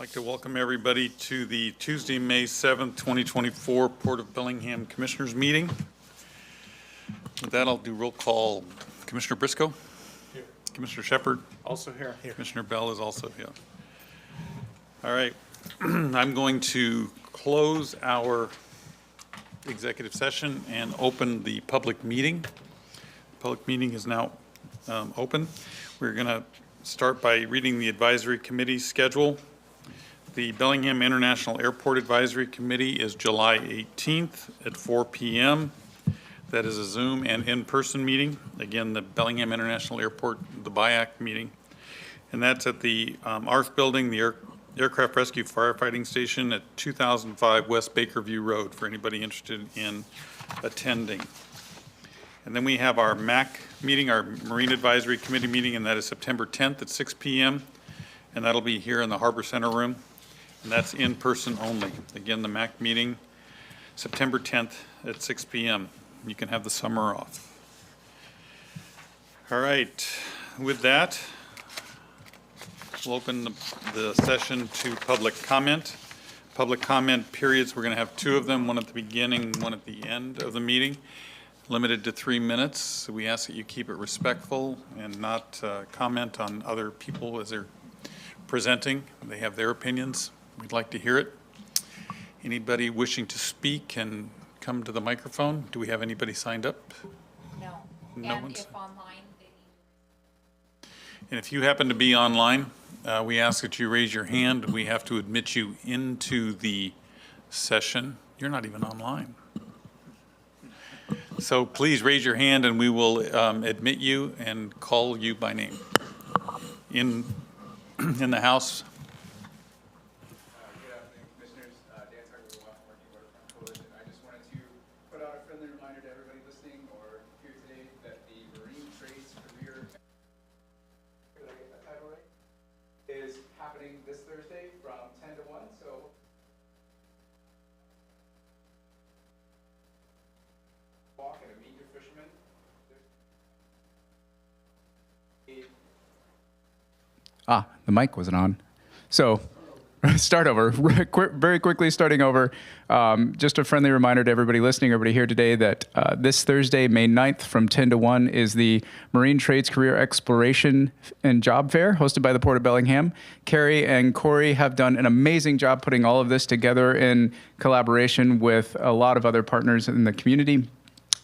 I'd like to welcome everybody to the Tuesday, May 7th, 2024 Port of Bellingham Commissioners Meeting. With that, I'll do roll call. Commissioner Briscoe? Here. Commissioner Shepard? Also here. Commissioner Bell is also here. All right. I'm going to close our executive session and open the public meeting. The public meeting is now open. We're going to start by reading the advisory committee schedule. The Bellingham International Airport Advisory Committee is July 18th at 4 p.m. That is a Zoom and in-person meeting. Again, the Bellingham International Airport, the BIAC meeting. And that's at the ARF building, the Aircraft Rescue Firefighting Station at 2005 West Bakerview Road for anybody interested in attending. And then we have our MAC meeting, our Marine Advisory Committee meeting, and that is September 10th at 6 p.m. And that'll be here in the Harbor Center room. And that's in person only. Again, the MAC meeting, September 10th at 6 p.m. You can have the summer off. All right, with that, we'll open the session to public comment. Public comment periods, we're going to have two of them, one at the beginning, one at the end of the meeting, limited to 3 minutes. So we ask that you keep it respectful and not comment on other people as they're presenting. They have their opinions. We'd like to hear it. Anybody wishing to speak can come to the microphone. Do we have anybody signed up? No. No And one's- if online, they need. And if you happen to be online, we ask that you raise your hand. We have to admit you into the session. You're not even online. So please raise your hand and we will admit you and call you by name. In the House. Good afternoon, Commissioners. Dan Tucker with the Washington Working Waterfront Coalition. I just wanted to put out a friendly reminder to everybody listening or here today that the Marine Trades Career, did I get that title right? Is happening this Thursday from 10 to 1. So walk and meet your fishermen. The mic wasn't on. So start over, very quickly starting over. Just a friendly reminder to everybody listening, everybody here today that this Thursday, May 9th from 10 to 1 is the Marine Trades Career Exploration and Job Fair hosted by the Port of Bellingham. Carrie and Corey have done an amazing job putting all of this together in collaboration with a lot of other partners in the community.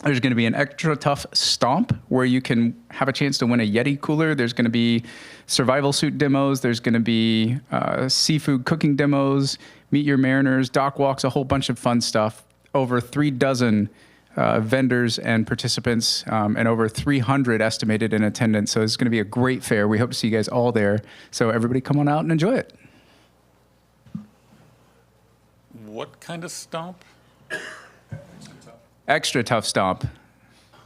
There's going to be an extra tough stomp where you can have a chance to win a Yeti cooler. There's going to be survival suit demos. There's going to be seafood cooking demos, meet your mariners, dock walks, a whole bunch of fun stuff. Over 36 vendors and participants and over 300 estimated in attendance. So it's going to be a great fair. We hope to see you guys all there. So everybody come on out and enjoy it. What kind of stomp? Extra tough stomp.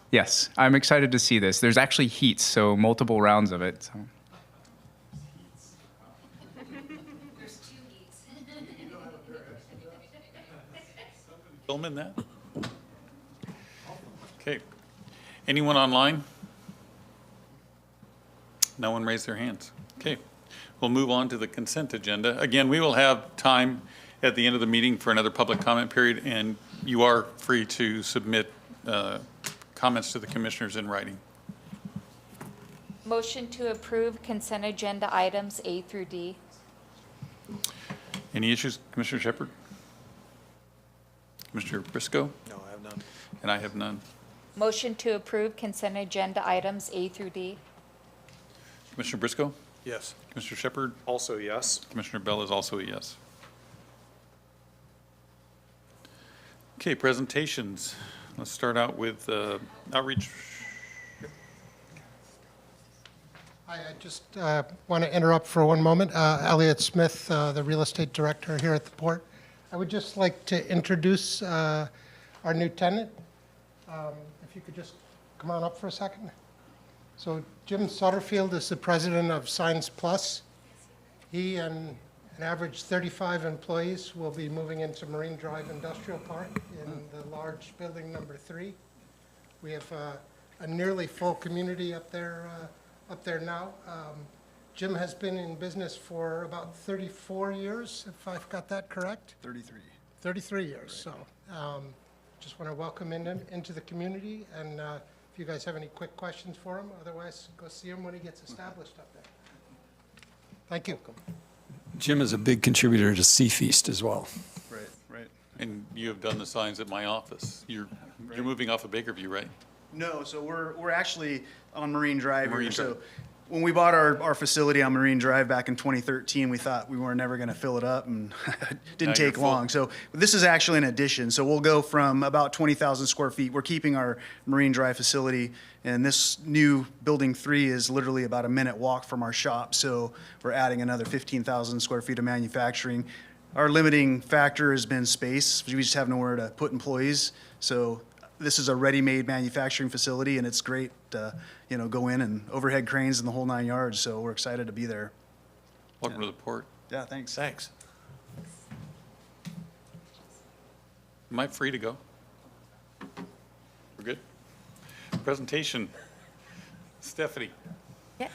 Yes, I'm excited to see this. There's actually heats, so multiple rounds of it. So. There's 2 heats. Filming that? Okay. Anyone online? No one raised their hands. Okay. We'll move on to the consent agenda. Again, we will have time at the end of the meeting for another public comment period, and you are free to submit comments to the commissioners in writing. Motion to approve consent agenda items A through D. Any issues, Commissioner Shepard? Commissioner Briscoe? No, I have none. And I have none. Motion to approve consent agenda items A through D. Commissioner Briscoe? Yes. Commissioner Shepard? Also yes. Commissioner Bell is also a yes. Okay, presentations. Let's start out with outreach. Hi, I just want to interrupt for one moment. Elliot Smith, the real estate director here at the port. I would just like to introduce our new tenant. If you could just come on up for a second. So Jim Sutterfield is the president of Signs Plus. He and an average 35 employees will be moving into Marine Drive Industrial Park in the large building number 3. We have a nearly full community up there now. Jim has been in business for about 34 years, if I've got that correct? 33. 33 years, so just want to welcome him into the community, and if you guys have any quick questions for him, otherwise go see him when he gets established up there. Thank you. Jim is a big contributor to Sea Feast as well. Right, right. And you have done the signs at my office. You're moving off of Bakerview, right? No, so we're actually on Marine Drive Marine here. So Drive. when we bought our facility on Marine Drive back in 2013, we thought we were never going to fill it up, and it didn't Now you're take full. long. So this is actually an addition. So we'll go from about 20,000 square feet. We're keeping our Marine Drive facility, and this new building 3 is literally about a minute walk from our shop. So we're adding another 15,000 square feet of manufacturing. Our limiting factor has been space. We just have nowhere to put employees. So this is a ready-made manufacturing facility, and it's great to, go in and overhead cranes and the whole 9 yards. So we're excited to be there. Welcome to the port. Yeah, thanks. Thanks. Am I free to go? We're good? Presentation. Stephanie. Yes.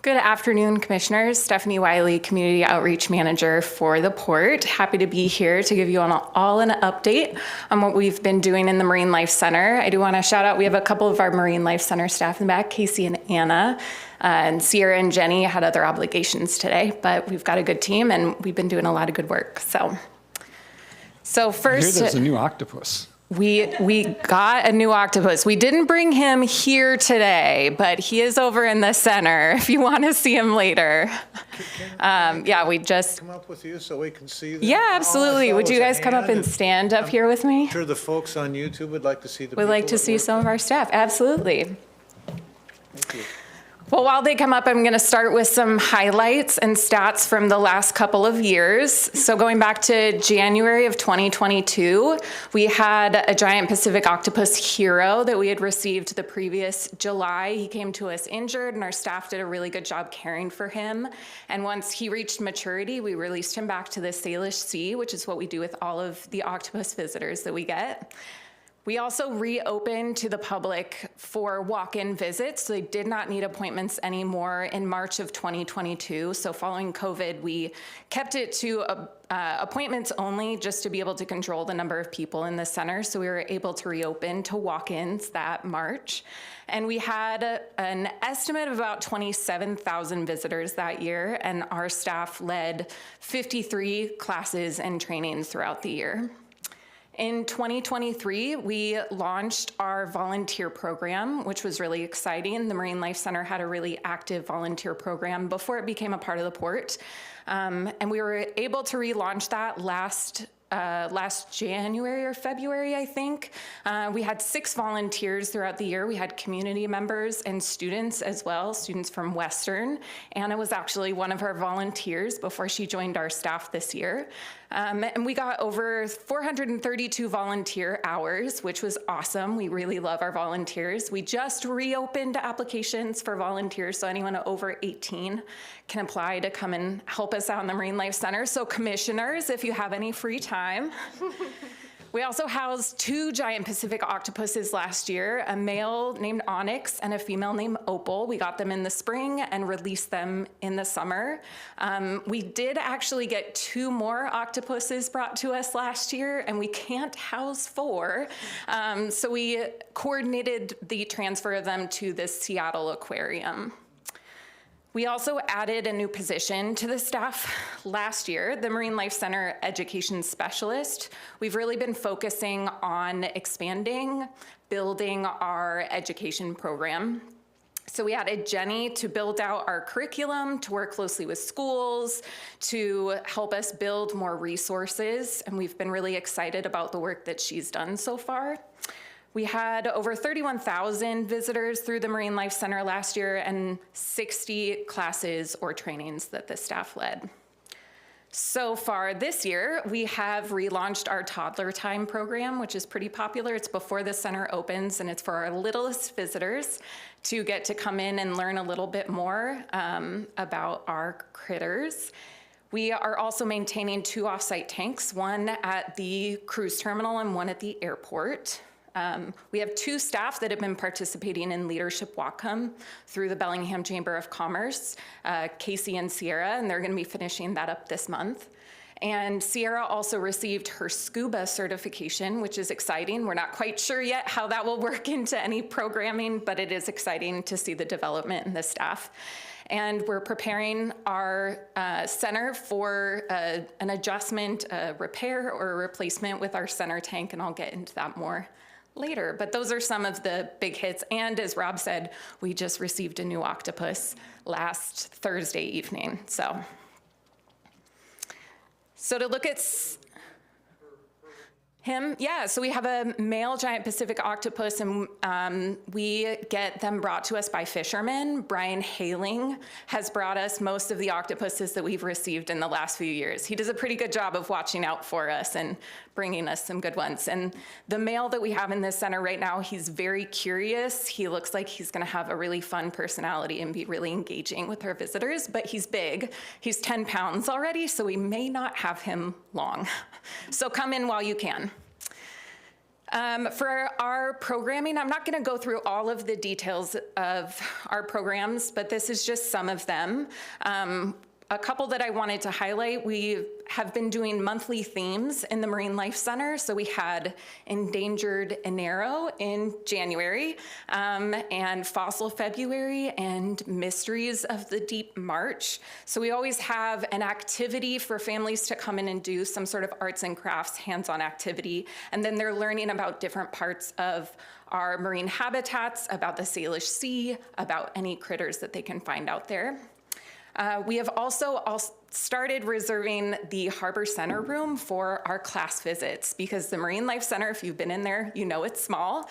Good afternoon, Commissioners. Stephanie Wiley, Community Outreach Manager for the Port. Happy to be here to give you all an update on what we've been doing in the Marine Life Center. I do want to shout out, we have a couple of our Marine Life Center staff in the back, Casey and Anna, and Sierra and Jenny had other obligations today, but we've got a good team and we've been doing a lot of good work. So Here first, there's a new octopus. we got a new octopus. We didn't bring him here today, but he is over in the center if you want to see him later. Yeah, we just, Come up with you so we can see them? yeah, absolutely. Would you guys come up and stand up here with me? I'm sure the folks on YouTube would like to see the We'd like to people see that some of our staff. Absolutely. Thank you. Well, while they come up, I'm going to start with some highlights and stats from the last couple of years. So going back to January of 2022, we had a giant Pacific octopus hero that we had received the previous July. He came to us injured, and our staff did a really good job caring for him. And once he reached maturity, we released him back to the Salish Sea, which is what we do with all of the octopus visitors that we get. We also reopened to the public for walk-in visits. So they did not need appointments anymore in March of 2022. So following COVID, we kept it to appointments only just to be able to control the number of people in the center. So we were able to reopen to walk-ins that March. And we had an estimate of about 27,000 visitors that year, and our staff led 53 classes and trainings throughout the year. In 2023, we launched our volunteer program, which was really exciting. The Marine Life Center had a really active volunteer program before it became a part of the port. And we were able to relaunch that last January or February, I think. We had 6 volunteers throughout the year. We had community members and students as well, students from Western. Anna was actually one of our volunteers before she joined our staff this year. And we got over 432 volunteer hours, which was awesome. We really love our volunteers. We just reopened applications for volunteers, so anyone over 18 can apply to come and help us out in the Marine Life Center. So commissioners, if you have any free time. We also housed 2 giant Pacific octopuses last year, a male named Onyx and a female named Opal. We got them in the spring and released them in the summer. We did actually get 2 more octopuses brought to us last year, and we can't house 4. So we coordinated the transfer of them to the Seattle Aquarium. We also added a new position to the staff last year, the Marine Life Center Education Specialist. We've really been focusing on expanding, building our education program. So we added Jenny to build out our curriculum, to work closely with schools, to help us build more resources, and we've been really excited about the work that she's done so far. We had over 31,000 visitors through the Marine Life Center last year and 60 classes or trainings that the staff led. So far this year, we have relaunched our Toddler Time program, which is pretty popular. It's before the center opens, and it's for our littlest visitors to get to come in and learn a little bit more about our critters. We are also maintaining 2 off-site tanks, one at the cruise terminal and one at the airport. We have 2 staff that have been participating in Leadership Whatcom through the Bellingham Chamber of Commerce, Casey and Sierra, and they're going to be finishing that up this month. And Sierra also received her scuba certification, which is exciting. We're not quite sure yet how that will work into any programming, but it is exciting to see the development in the staff. And we're preparing our center for an adjustment, a repair or a replacement with our center tank, and I'll get into that more later. But those are some of the big hits. And as Rob said, we just received a new octopus last Thursday evening. So to look at him, yeah, so we have a male giant Pacific octopus, and we get them brought to us by fishermen. Brian Haling has brought us most of the octopuses that we've received in the last few years. He does a pretty good job of watching out for us and bringing us some good ones. And the male that we have in this center right now, he's very curious. He looks like he's gonna have a really fun personality and be really engaging with our visitors, but he's big. He's 10 pounds already, so we may not have him long. So come in while you can. For our programming, I'm not going to go through all of the details of our programs, but this is just some of them. A couple that I wanted to highlight, we have been doing monthly themes in the Marine Life Center. So we had Endangered Enero in January, and Fossil February, and Mysteries of the Deep March. So we always have an activity for families to come in and do some sort of arts and crafts, hands-on activity. And then they're learning about different parts of our marine habitats, about the Salish Sea, about any critters that they can find out there. We have also started reserving the Harbor Center room for our class visits, because the Marine Life Center, if you've been in there, you know it's small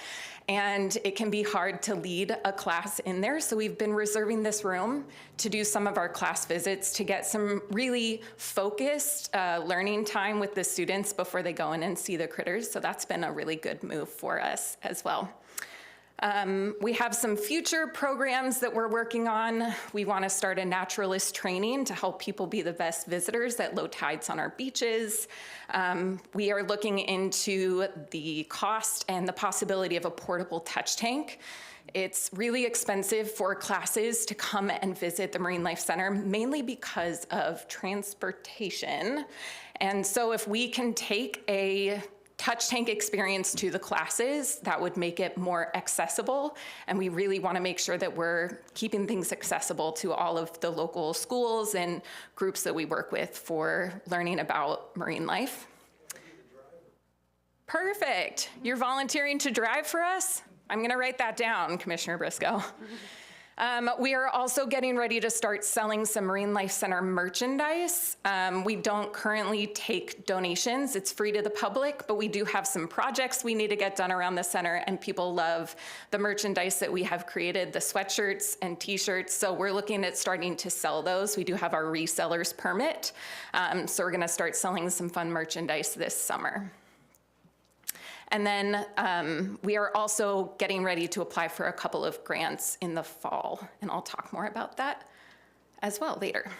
and it can be hard to lead a class in there. So we've been reserving this room to do some of our class visits to get some really focused learning time with the students before they go in and see the critters. So that's been a really good move for us as well. We have some future programs that we're working on. We want to start a naturalist training to help people be the best visitors at low tides on our beaches. We are looking into the cost and the possibility of a portable touch tank. It's really expensive for classes to come and visit the Marine Life Center, mainly because of transportation. And so if we can take a touch tank experience to the classes, that would make it more accessible. And we really want to make sure that we're keeping things accessible to all of the local schools and groups that we work with for learning about marine life. Perfect. You're volunteering to drive for us? I'm going to write that down, Commissioner Briscoe. We are also getting ready to start selling some Marine Life Center merchandise. We don't currently take donations. It's free to the public, but we do have some projects we need to get done around the center, and people love the merchandise that we have created, the sweatshirts and t-shirts. So we're looking at starting to sell those. We do have our reseller's permit. So we're gonna start selling some fun merchandise this summer. And then we are also getting ready to apply for a couple of grants in the fall, and I'll talk more about that as well later.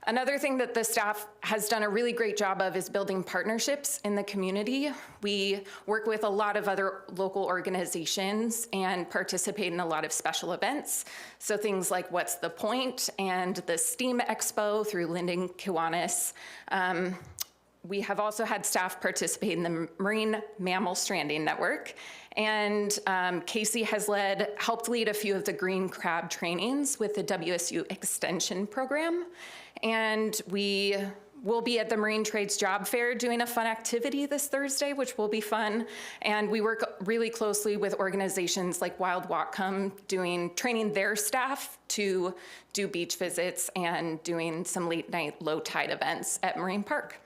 Another thing that the staff has done a really great job of is building partnerships in the community. We work with a lot of other local organizations and participate in a lot of special events. So things like What's the Point and the STEAM Expo through Lyndon Kiwanis. We have also had staff participate in the Marine Mammal Stranding Network, and Casey has helped lead a few of the green crab trainings with the WSU Extension Program. And we will be at the Marine Trades Job Fair doing a fun activity this Thursday, which will be fun. And we work really closely with organizations like Wild Whatcom, training their staff to do beach visits and doing some late night low tide events at Marine Park.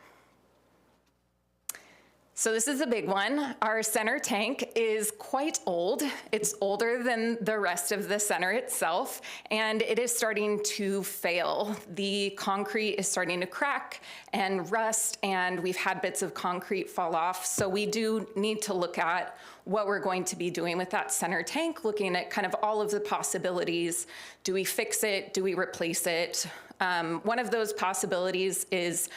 So this is a big one. Our center tank is quite old. It's older than the rest of the center itself, and it is starting to fail. The concrete is starting to crack and rust, and we've had bits of concrete fall off. So we do need to look at what we're going to be doing with that center tank, looking at kind of all of the possibilities. Do we fix it? Do we replace it? One of those possibilities is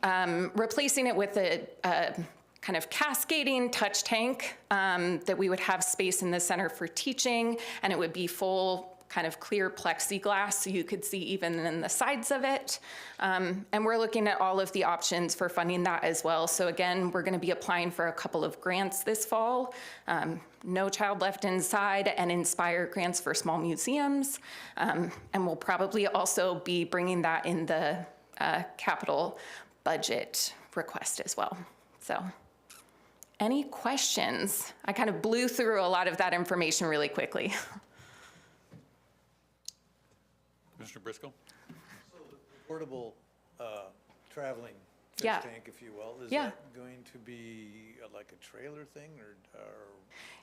replacing it with a kind of cascading touch tank that we would have space in the center for teaching, and it would be full kind of clear plexiglass so you could see even in the sides of it. And we're looking at all of the options for funding that as well. So again, we're going to be applying for a couple of grants this fall. No Child Left Inside and Inspire grants for small museums. And we'll probably also be bringing that in the capital budget request as well. So any questions? I kind of blew through a lot of that information really quickly. Mr. Briscoe? Portable traveling fish Yeah. tank, if you will. Is Yeah. that going to be like a trailer thing or?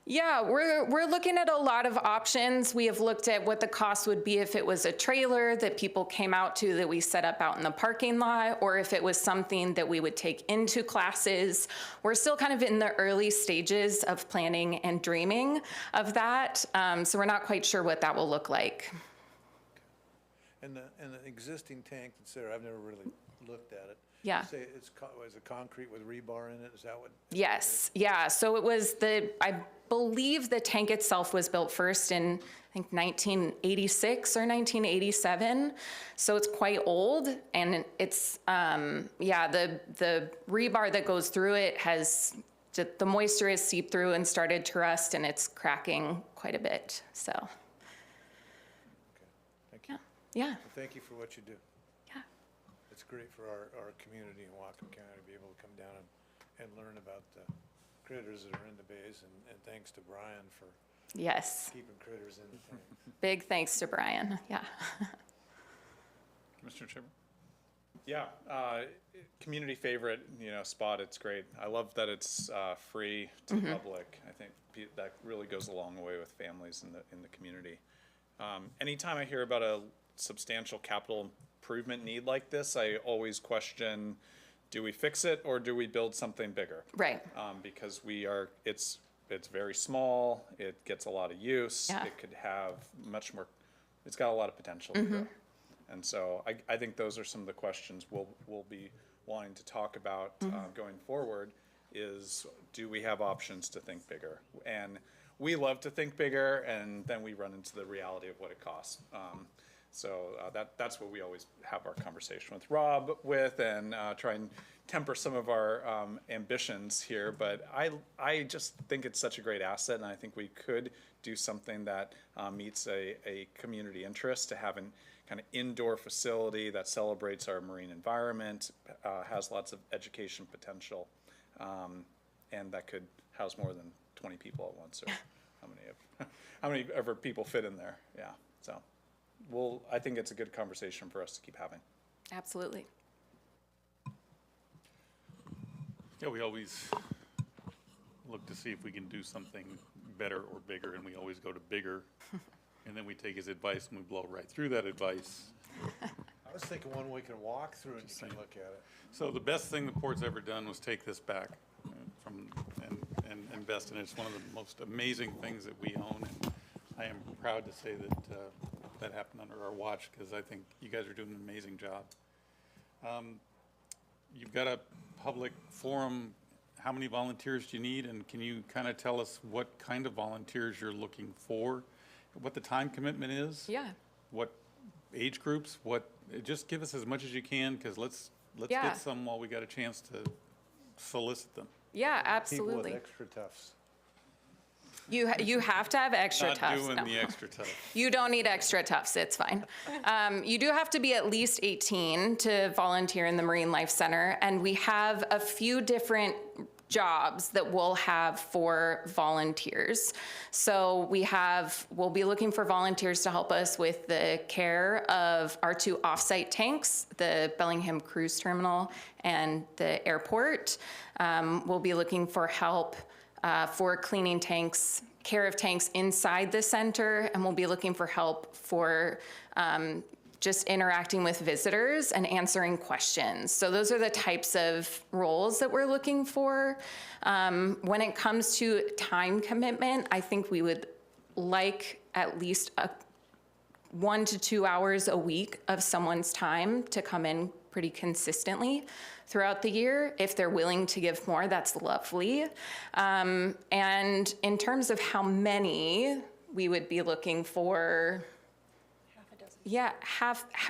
Yeah, we're looking at a lot of options. We have looked at what the cost would be if it was a trailer that people came out to that we set up out in the parking lot, or if it was something that we would take into classes. We're still kind of in the early stages of planning and dreaming of that. So we're not quite sure what that will look like. And the existing tank that's there, I've never really looked at it. Yeah. You say is it concrete with rebar in it? Is that what? Yes, yeah. So it was I believe the tank itself was built first in, I think, 1986 or 1987. So it's quite old, and it's, the rebar that goes through it the moisture has seeped through and started to rust, and it's cracking quite a bit, so. Okay. Thank you. Yeah, Well, thank you for what you do. yeah. It's great for our community in Whatcom County to be able to come down and learn about the critters that are in the bays, and thanks to Brian for Yes, keeping critters in the tank. big thanks to Brian, yeah. Mr. Chipper? Yeah, community favorite, spot. It's great. I love that it's free to the public. I think that really goes a long way with families in the community. Anytime I hear about a substantial capital improvement need like this, I always question: do we fix it or do we build something bigger? Right. Because it's very small. It gets a lot of use. Yeah. It could have much more. It's got a lot of potential to grow. And so I think those are some of the questions we'll be wanting to talk about going forward is, do we have options to think bigger? And we love to think bigger, and then we run into the reality of what it costs. So that's what we always have our conversation with Rob with, and try and temper some of our ambitions here. But I just think it's such a great asset, and I think we could do something that meets a community interest, to have an kind of indoor facility that celebrates our marine environment, has lots of education potential, and that could house more than 20 people at once, or how many ever people fit in there. Yeah, so I think it's a good conversation for us to keep having. Absolutely. Yeah, we always look to see if we can do something better or bigger, and we always go to bigger. And then we take his advice and we blow right through that advice. I was thinking one we can walk through and you can look at it. So the best thing the port's ever done was take this back and invest in it. It's one of the most amazing things that we own. And I am proud to say that that happened under our watch, because I think you guys are doing an amazing job. You've got a public forum. How many volunteers do you need? And can you kind of tell us what kind of volunteers you're looking for? What the time commitment is? Yeah. What age groups? Just give us as much as you can, because let's Yeah. get some while we got a chance to solicit them. Yeah, People absolutely. with extra tufts. You have to have extra Not tufts. doing No. the extra tough. You don't need extra tufts, it's fine. You do have to be at least 18 to volunteer in the Marine Life Center, and we have a few different jobs that we'll have for volunteers. So we'll be looking for volunteers to help us with the care of our two offsite tanks, the Bellingham Cruise Terminal and the airport. We'll be looking for help for cleaning tanks, care of tanks inside the center, and we'll be looking for help for just interacting with visitors and answering questions. So those are the types of roles that we're looking for. When it comes to time commitment, I think we would like at least 1 to 2 hours a week of someone's time to come in pretty consistently throughout the year. If they're willing to give more, that's lovely. And in terms of how many, we would be looking for, yeah,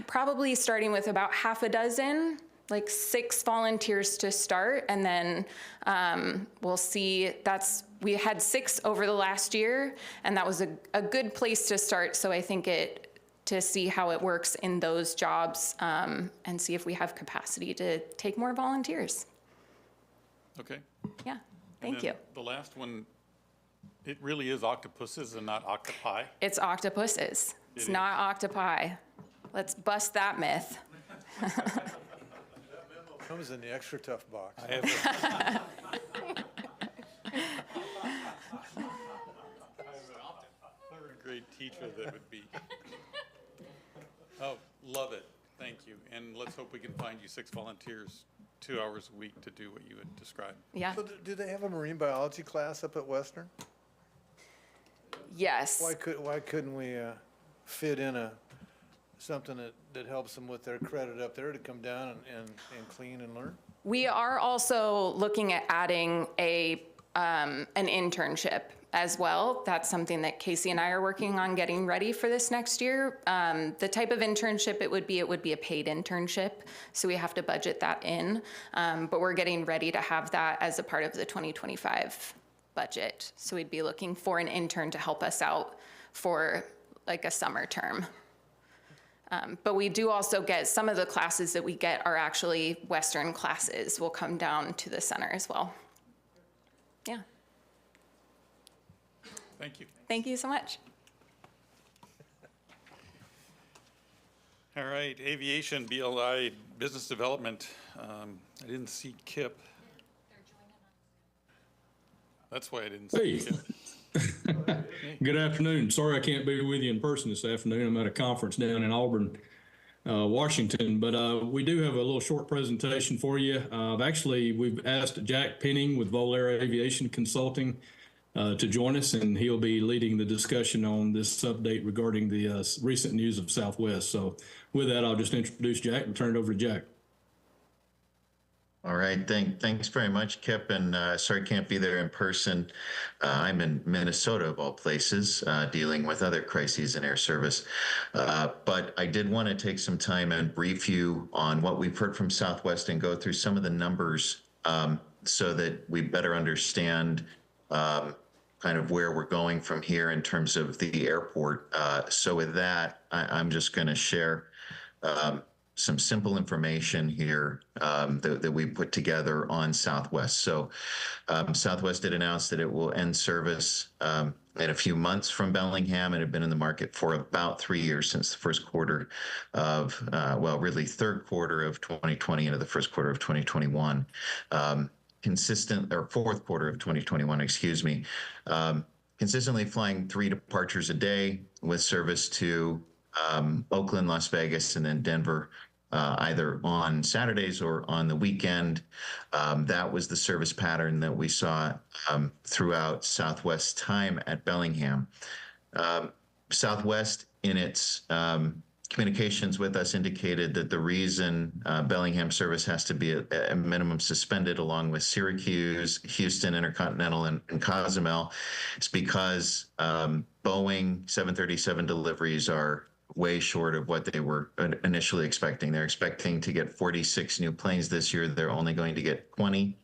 probably starting with about half a dozen, like 6 volunteers to start, and then we'll see. We had 6 over the last year, and that was a good place to start. So I think to see how it works in those jobs, and see if we have capacity to take more volunteers. Okay. Yeah, And thank you. then the last one, it really is octopuses and not octopi. It's octopuses. It's It not octopi. Let's bust that myth. Comes in the extra tough box. I have a third grade teacher that would be. Oh, love it. Thank you. And let's hope we can find you 6 volunteers, 2 hours a week to do what you had described. Yeah. So do they have a marine biology class up at Western? Yes. Why couldn't we fit in something that helps them with their credit up there to come down and clean and learn? We are also looking at adding an internship as well. That's something that Casey and I are working on getting ready for this next year. The type of internship it would be a paid internship, so we have to budget that in. But we're getting ready to have that as a part of the 2025 budget. So we'd be looking for an intern to help us out for like a summer term. But we do also get, some of the classes that we get are actually Western classes, will come down to the center as well. Yeah. Thank you. Thank you so much. All right, aviation, BLI, business development. I didn't see Kip. That's why I didn't see Hey. Kip. Good afternoon. Sorry I can't be with you in person this afternoon. I'm at a conference down in Auburn, Washington, but we do have a little short presentation for you. We've asked Jack Penning with Volare Aviation Consulting to join us, and he'll be leading the discussion on this update regarding the recent news of Southwest. So with that, I'll just introduce Jack and turn it over to Jack. All right, thanks very much, Kip, and sorry I can't be there in person. I'm in Minnesota, of all places, dealing with other crises in air service. But I did want to take some time and brief you on what we've heard from Southwest and go through some of the numbers so that we better understand kind of where we're going from here in terms of the airport. So with that, I'm just going to share some simple information here that we put together on Southwest. So Southwest did announce that it will end service in a few months from Bellingham. It had been in the market for about 3 years, since the first quarter of, really third quarter of 2020 into the first quarter of 2021. Fourth quarter of 2021, excuse me. Consistently flying 3 departures a day with service to Oakland, Las Vegas, and then Denver, either on Saturdays or on the weekend. That was the service pattern that we saw throughout Southwest's time at Bellingham. Southwest, in its communications with us, indicated that the reason Bellingham service has to be at a minimum suspended, along with Syracuse, Houston, Intercontinental, and Cozumel, is because Boeing 737 deliveries are way short of what they were initially expecting. They're expecting to get 46 new planes this year. They're only going to get 20.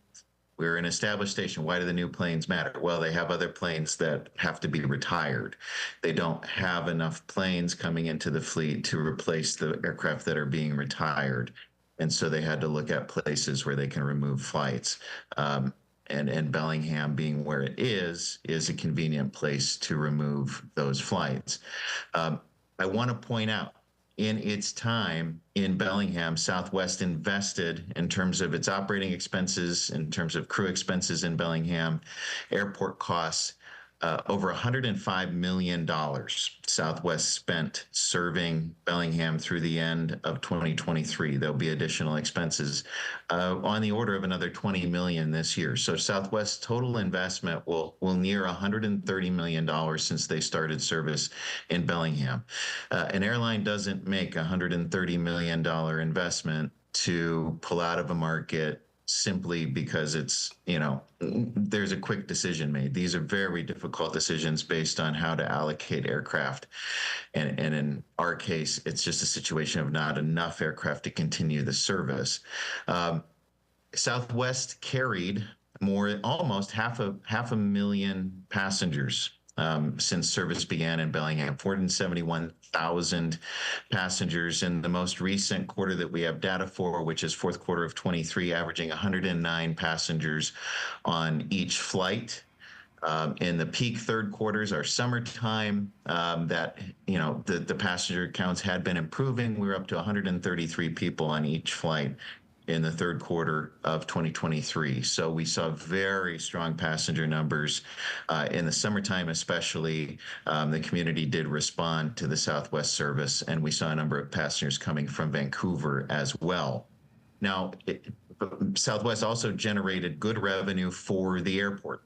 We're an established station. Why do the new planes matter? Well, they have other planes that have to be retired. They don't have enough planes coming into the fleet to replace the aircraft that are being retired. And so they had to look at places where they can remove flights. And Bellingham, being where it is a convenient place to remove those flights. I want to point out, in its time in Bellingham, Southwest invested, in terms of its operating expenses, in terms of crew expenses in Bellingham, airport costs, over $105 million Southwest spent serving Bellingham through the end of 2023. There'll be additional expenses on the order of another $20 million this year. So Southwest's total investment will near $130 million since they started service in Bellingham. An airline doesn't make a $130 million investment to pull out of a market simply because it's, you know, there's a quick decision made. These are very difficult decisions based on how to allocate aircraft. And in our case, it's just a situation of not enough aircraft to continue the service. Southwest carried almost half a million passengers since service began in Bellingham, 471,000 passengers in the most recent quarter that we have data for, which is fourth quarter of 23, averaging 109 passengers on each flight. In the peak third quarters, our summertime, that, you know, the passenger counts had been improving. We were up to 133 people on each flight in the third quarter of 2023. So we saw very strong passenger numbers in the summertime, especially. The community did respond to the Southwest service, and we saw a number of passengers coming from Vancouver as well. Now, Southwest also generated good revenue for the airport.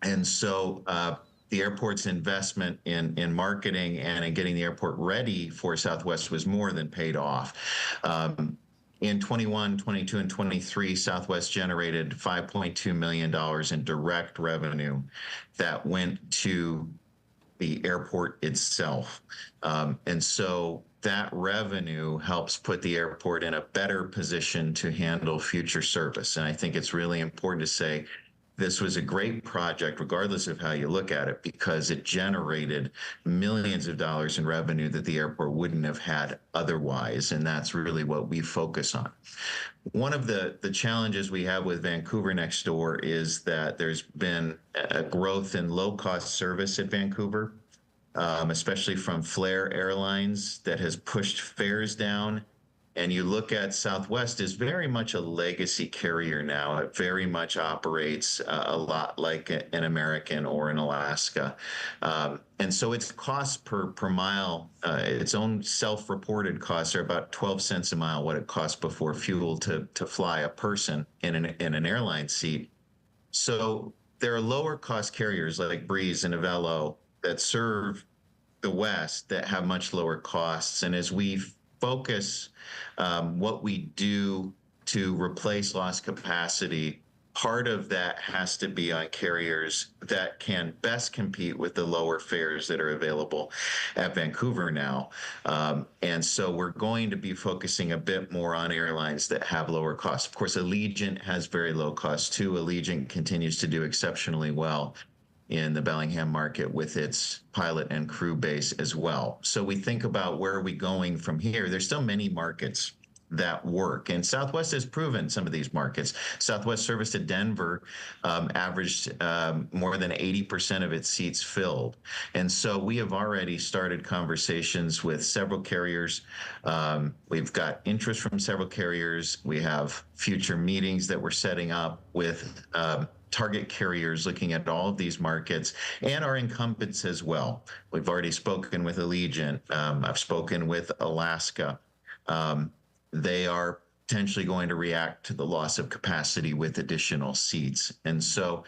And so the airport's investment in marketing and in getting the airport ready for Southwest was more than paid off. In 21, 22, and 23, Southwest generated $5.2 million in direct revenue that went to the airport itself. And so that revenue helps put the airport in a better position to handle future service. And I think it's really important to say this was a great project, regardless of how you look at it, because it generated millions of dollars in revenue that the airport wouldn't have had otherwise. And that's really what we focus on. One of the challenges we have with Vancouver next door is that there's been a growth in low-cost service at Vancouver, especially from Flair Airlines, that has pushed fares down. And you look at Southwest is very much a legacy carrier now. It very much operates a lot like an American or an Alaska. And so its costs per mile, its own self-reported costs are about 12 cents a mile, what it costs before fuel to fly a person in an airline seat. So there are lower cost carriers like Breeze and Avelo that serve the West that have much lower costs. And as we focus what we do to replace lost capacity, part of that has to be on carriers that can best compete with the lower fares that are available at Vancouver now. And so we're going to be focusing a bit more on airlines that have lower costs. Of course, Allegiant has very low costs too. Allegiant continues to do exceptionally well in the Bellingham market with its pilot and crew base as well. So we think about where are we going from here. There's still many markets that work, and Southwest has proven some of these markets. Southwest service to Denver averaged more than 80% of its seats filled. And so we have already started conversations with several carriers. We've got interest from several carriers. We have future meetings that we're setting up with target carriers looking at all of these markets and our incumbents as well. We've already spoken with Allegiant. I've spoken with Alaska. They are potentially going to react to the loss of capacity with additional seats. And so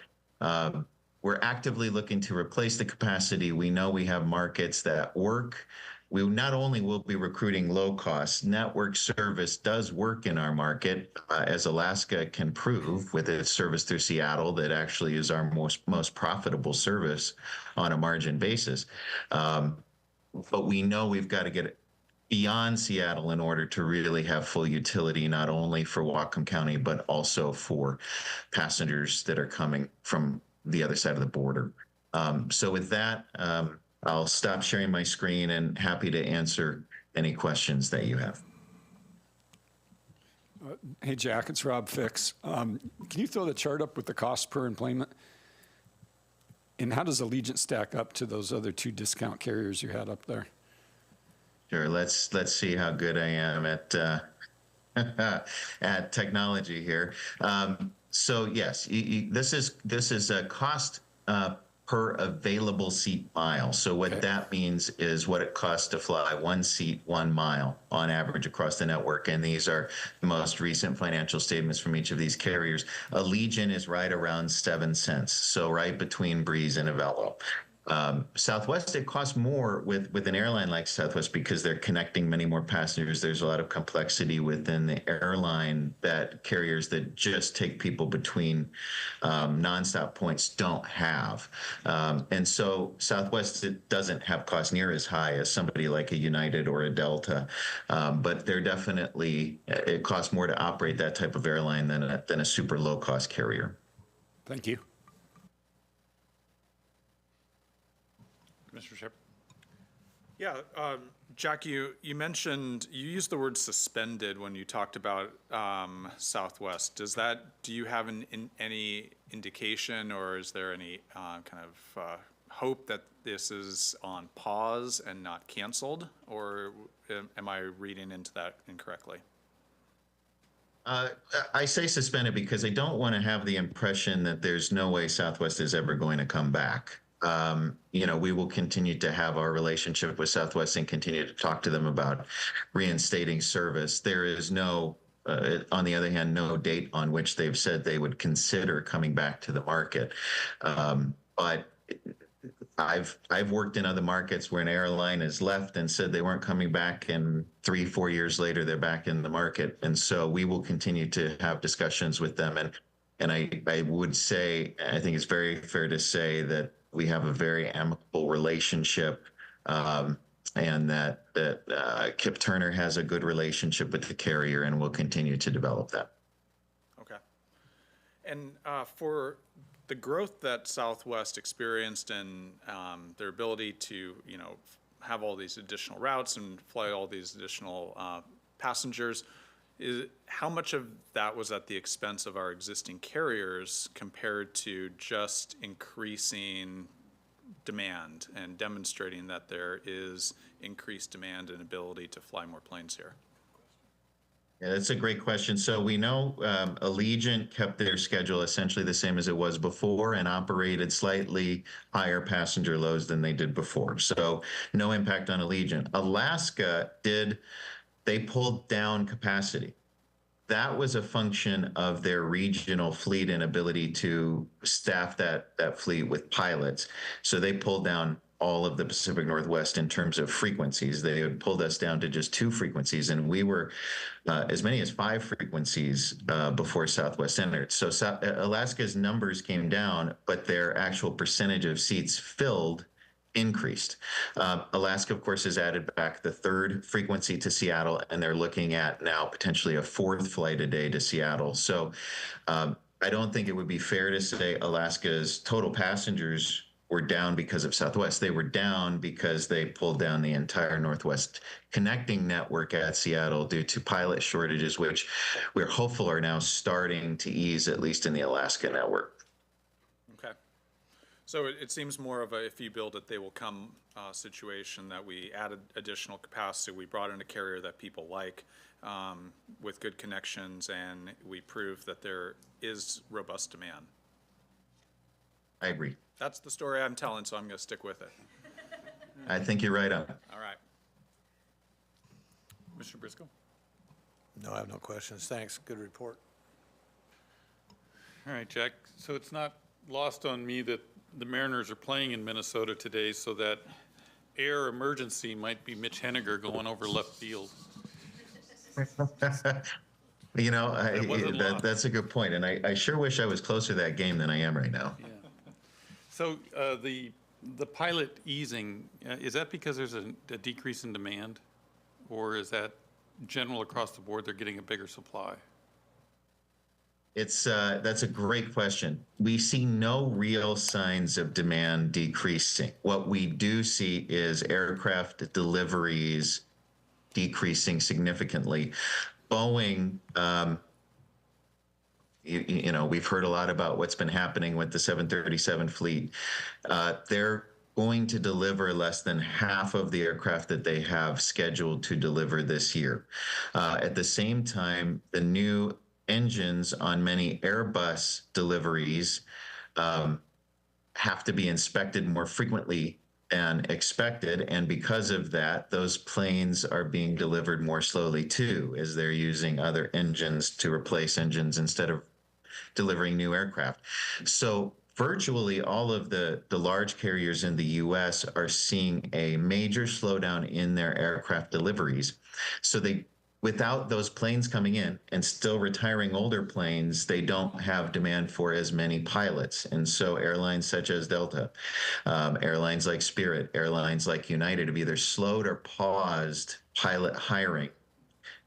we're actively looking to replace the capacity. We know we have markets that work. We not only will be recruiting low-cost network service does work in our market, as Alaska can prove with its service through Seattle, that actually is our most profitable service on a margin basis. But we know we've got to get it beyond Seattle in order to really have full utility, not only for Whatcom County, but also for passengers that are coming from the other side of the border. So with that, I'll stop sharing my screen and happy to answer any questions that you have. Hey, Jack, it's Rob Fix. Can you throw the chart up with the cost per enplanement? And how does Allegiant stack up to those other two discount carriers you had up there? Sure. Let's see how good I am at technology here. So yes, this is a cost per available seat mile. So what that means is what it costs to fly one seat, 1 mile on average across the network. And these are the most recent financial statements from each of these carriers. Allegiant is right around 7 cents. So right between Breeze and Avelo. Southwest, it costs more with an airline like Southwest because they're connecting many more passengers. There's a lot of complexity within the airline that carriers that just take people between nonstop points don't have. And so Southwest, it doesn't have costs near as high as somebody like a United or a Delta, but they're definitely, it costs more to operate that type of airline than a super low cost carrier. Thank you. Mr. Shepard? Yeah, Jack, you mentioned, you used the word suspended when you talked about Southwest. Do you have any indication, or is there any kind of hope that this is on pause and not canceled? Or am I reading into that incorrectly? I say suspended because I don't want to have the impression that there's no way Southwest is ever going to come back. We will continue to have our relationship with Southwest and continue to talk to them about reinstating service. There is no, on the other hand, no date on which they've said they would consider coming back to the market. But I've worked in other markets where an airline has left and said they weren't coming back, and 3-4 years later they're back in the market. And so we will continue to have discussions with them. And I would say, I think it's very fair to say that we have a very amicable relationship, and that Kip Turner has a good relationship with the carrier, and will continue to develop that. Okay. And for the growth that Southwest experienced and their ability to, have all these additional routes and fly all these additional passengers, how much of that was at the expense of our existing carriers compared to just increasing demand and demonstrating that there is increased demand and ability to fly more planes here? Yeah, that's a great question. So we know Allegiant kept their schedule essentially the same as it was before and operated slightly higher passenger loads than they did before. So no impact on Allegiant. Alaska they pulled down capacity. That was a function of their regional fleet and ability to staff that fleet with pilots. So they pulled down all of the Pacific Northwest in terms of frequencies. They had pulled us down to just 2 frequencies, and we were as many as 5 frequencies before Southwest entered. So Alaska's numbers came down, but their actual percentage of seats filled increased. Alaska, of course, has added back the 3rd frequency to Seattle, and they're looking at now potentially a 4th flight a day to Seattle. So I don't think it would be fair to say Alaska's total passengers were down because of Southwest. They were down because they pulled down the entire Northwest connecting network at Seattle due to pilot shortages, which we're hopeful are now starting to ease, at least in the Alaska network. Okay. So it seems more of a if you build it, they will come situation, that we added additional capacity. We brought in a carrier that people like with good connections, and we prove that there is robust demand. I agree. That's the story I'm telling, so I'm going to stick with it. I think you're right on. All right. Mr. Briscoe? No, I have no questions. Thanks. Good report. All right, Jack. So it's not lost on me that the Mariners are playing in Minnesota today, so that air emergency might be Mitch Henniger going over left field. That's a good point. And I sure wish I was closer to that game than I am right now. Yeah. So the pilot easing, is that because there's a decrease in demand, or is that general across the board, they're getting a bigger supply? That's a great question. We see no real signs of demand decreasing. What we do see is aircraft deliveries decreasing significantly. Boeing, we've heard a lot about what's been happening with the 737 fleet. They're going to deliver less than half of the aircraft that they have scheduled to deliver this year. At the same time, the new engines on many Airbus deliveries have to be inspected more frequently than expected, and because of that, those planes are being delivered more slowly too, as they're using other engines to replace engines instead of delivering new aircraft. So virtually all of the large carriers in the US are seeing a major slowdown in their aircraft deliveries. So without those planes coming in and still retiring older planes, they don't have demand for as many pilots. And so airlines such as Delta, airlines like Spirit, airlines like United have either slowed or paused pilot hiring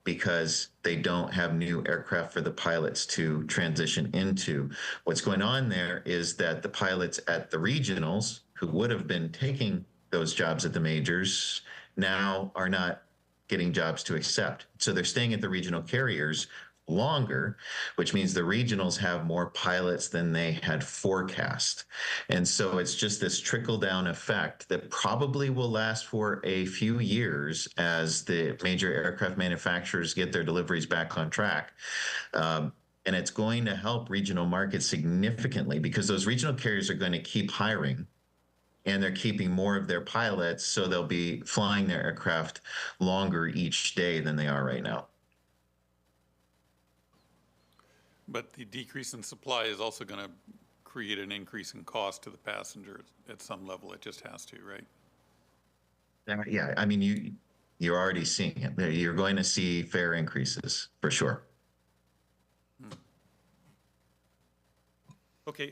because they don't have new aircraft for the pilots to transition into. What's going on there is that the pilots at the regionals who would have been taking those jobs at the majors now are not getting jobs to accept. So they're staying at the regional carriers longer, which means the regionals have more pilots than they had forecast. And so it's just this trickle down effect that probably will last for a few years as the major aircraft manufacturers get their deliveries back on track. And it's going to help regional markets significantly because those regional carriers are going to keep hiring and they're keeping more of their pilots, so they'll be flying their aircraft longer each day than they are right now. But the decrease in supply is also going to create an increase in cost to the passengers at some level. It just has to, right? Yeah, I mean, you're already seeing it. You're going to see fare increases for sure. Okay,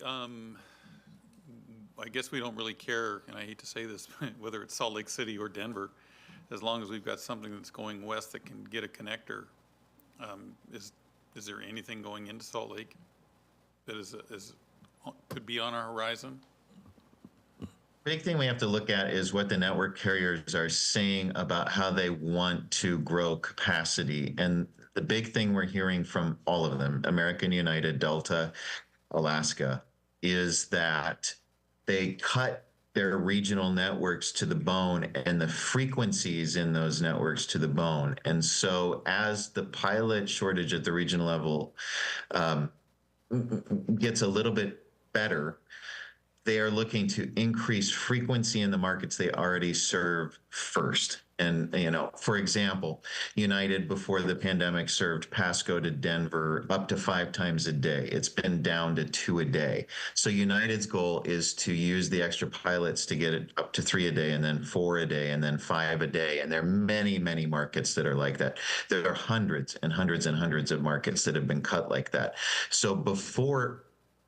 I guess we don't really care, and I hate to say this, whether it's Salt Lake City or Denver, as long as we've got something that's going west that can get a connector. Is there anything going into Salt Lake that could be on our horizon? Big thing we have to look at is what the network carriers are saying about how they want to grow capacity. And the big thing we're hearing from all of them, American, United, Delta, Alaska, is that they cut their regional networks to the bone and the frequencies in those networks to the bone. And so as the pilot shortage at the regional level gets a little bit better, they are looking to increase frequency in the markets they already serve first. And, for example, United before the pandemic served Pasco to Denver up to 5 times a day. It's been down to 2 a day. So United's goal is to use the extra pilots to get it up to 3 a day and then 4 a day and then 5 a day. And there are many, many markets that are like that. There are hundreds and hundreds and hundreds of markets that have been cut like that. So before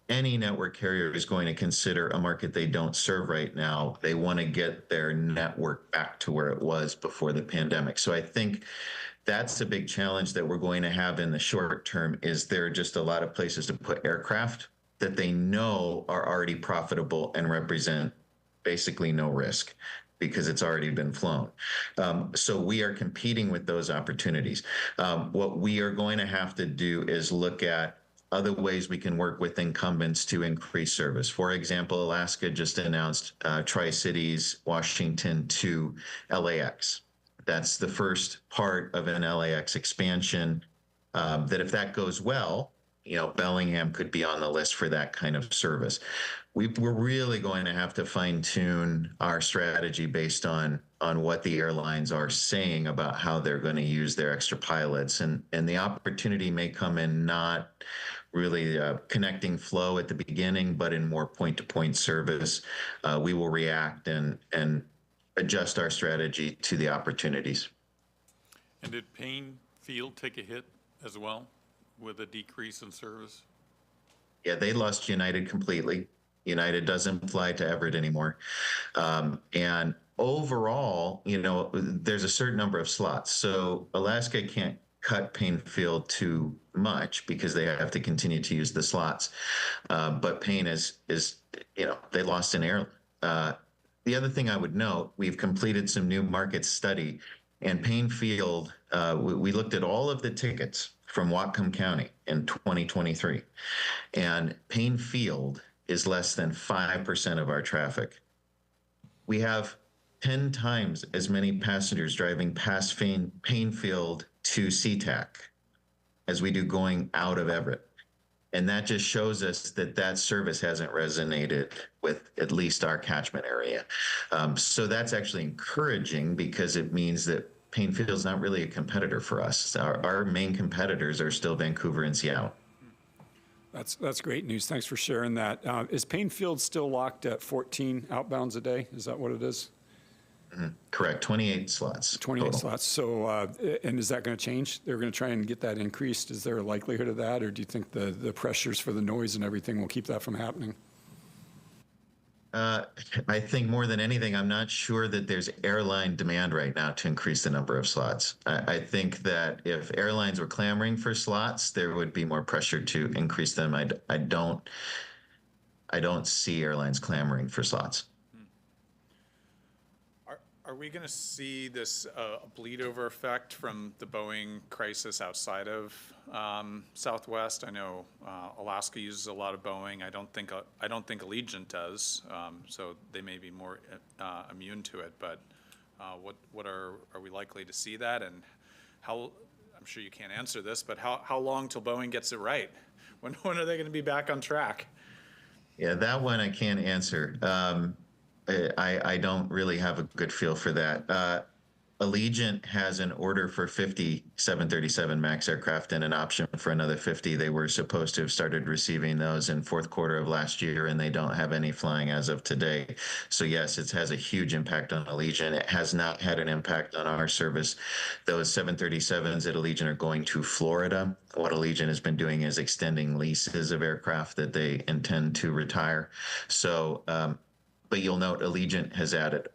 any network carrier is going to consider a market they don't serve right now, they want to get their network back to where it was before the pandemic. So I think that's the big challenge that we're going to have in the short term, is there are just a lot of places to put aircraft that they know are already profitable and represent basically no risk because it's already been flown. So we are competing with those opportunities. What we are going to have to do is look at other ways we can work with incumbents to increase service. For example, Alaska just announced Tri-Cities Washington to LAX. That's the first part of an LAX expansion that if that goes well, Bellingham could be on the list for that kind of service. We're really going to have to fine tune our strategy based on what the airlines are saying about how they're going to use their extra pilots. And the opportunity may come in not really connecting flow at the beginning, but in more point-to-point service. We will react and adjust our strategy to the opportunities. And did Payne Field take a hit as well with a decrease in service? Yeah, they lost United completely. United doesn't fly to Everett anymore. And overall, there's a certain number of slots. So Alaska can't cut Payne Field too much because they have to continue to use the slots. But Payne is they lost an airline. The other thing I would note, we've completed some new market study, and Payne Field, we looked at all of the tickets from Whatcom County in 2023, and Payne Field is less than 5% of our traffic. We have 10 times as many passengers driving past Payne Field to SeaTac as we do going out of Everett. And that just shows us that service hasn't resonated with at least our catchment area. So that's actually encouraging because it means that Payne Field is not really a competitor for us. Our main competitors are still Vancouver and Seattle. That's great news. Thanks for sharing that. Is Payne Field still locked at 14 outbounds a day? Is that what it is? Correct, 28 slots. 28 total. slots. So, and is that going to change? They're going to try and get that increased. Is there a likelihood of that, or do you think the pressures for the noise and everything will keep that from happening? I think more than anything, I'm not sure that there's airline demand right now to increase the number of slots. I think that if airlines were clamoring for slots, there would be more pressure to increase them. I don't see airlines clamoring for slots. Are we going to see this bleed over effect from the Boeing crisis outside of Southwest? I know Alaska uses a lot of Boeing. I don't think Allegiant does, so they may be more immune to it. But what are we likely to see that, and how? I'm sure you can't answer this, but how long till Boeing gets it right? When are they going to be back on track? Yeah, that one I can't answer. I don't really have a good feel for that. Allegiant has an order for 50 737 MAX aircraft and an option for another 50. They were supposed to have started receiving those in fourth quarter of last year, and they don't have any flying as of today. So yes, it has a huge impact on Allegiant. It has not had an impact on our service. Those 737s at Allegiant are going to Florida. What Allegiant has been doing is extending leases of aircraft that they intend to retire. So, but you'll note Allegiant has added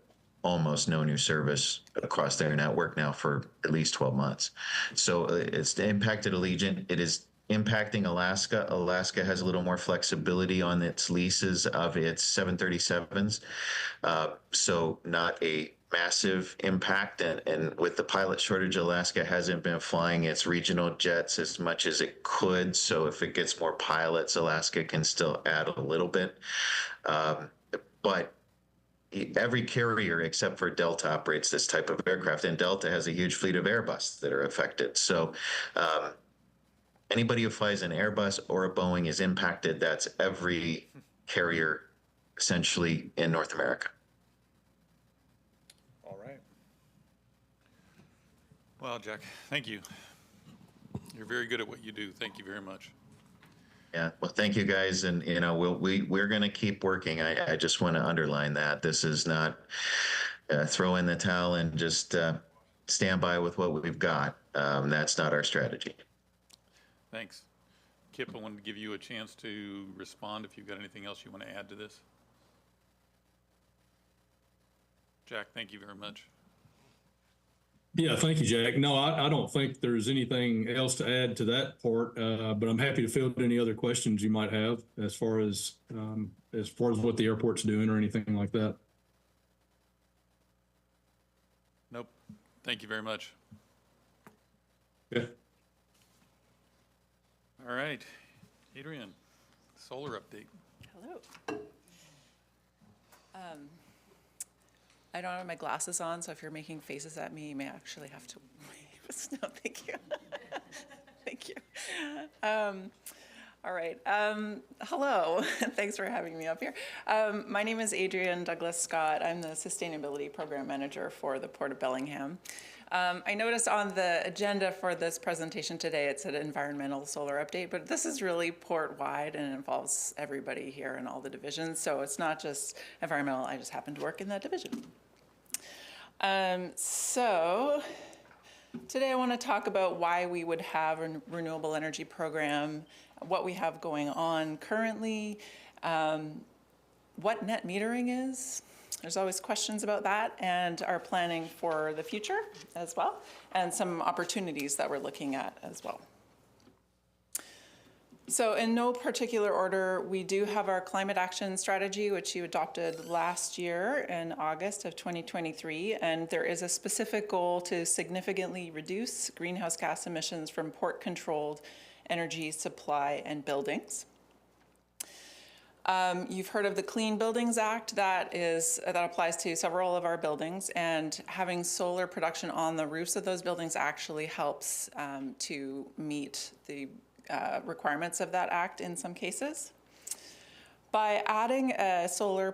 almost no new service across their network now for at least 12 months. So it's impacted Allegiant. It is impacting Alaska. Alaska has a little more flexibility on its leases of its 737s. So not a massive impact. And with the pilot shortage, Alaska hasn't been flying its regional jets as much as it could. So if it gets more pilots, Alaska can still add a little bit. But every carrier except for Delta operates this type of aircraft, and Delta has a huge fleet of Airbus that are affected. So anybody who flies an Airbus or a Boeing is impacted. That's every carrier essentially in North America. All right. Well, Jack, thank you. You're very good at what you do. Thank you very much. Yeah, well, thank you guys, and we're going to keep working. I just want to underline that this is not throw in the towel and just stand by with what we've got. That's not our strategy. Thanks. Kip, I wanted to give you a chance to respond if you've got anything else you want to add to this. Jack, thank you very much. Yeah, thank you, Jack. No, I don't think there's anything else to add to that part, but I'm happy to field any other questions you might have as far as what the airport's doing or anything like that. Nope. Thank you very much. Yeah. All right. Adrian, solar update. Hello. I don't have my glasses on, so if you're making faces at me, you may actually have to wave. No, thank you. Thank you. All right. Hello. Thanks for having me up here. My name is Adrienne Douglas Scott. I'm the Sustainability Program Manager for the Port of Bellingham. I noticed on the agenda for this presentation today, it said environmental solar update, but this is really port-wide and it involves everybody here in all the divisions. So it's not just environmental, I just happen to work in that division. So today I want to talk about why we would have a renewable energy program, what we have going on currently, what net metering is. There's always questions about that, and our planning for the future as well, and some opportunities that we're looking at as well. So in no particular order, we do have our climate action strategy, which you adopted last year in August of 2023, and there is a specific goal to significantly reduce greenhouse gas emissions from port-controlled energy supply and buildings. You've heard of the Clean Buildings Act that applies to several of our buildings, and having solar production on the roofs of those buildings actually helps to meet the requirements of that act in some cases. By adding a solar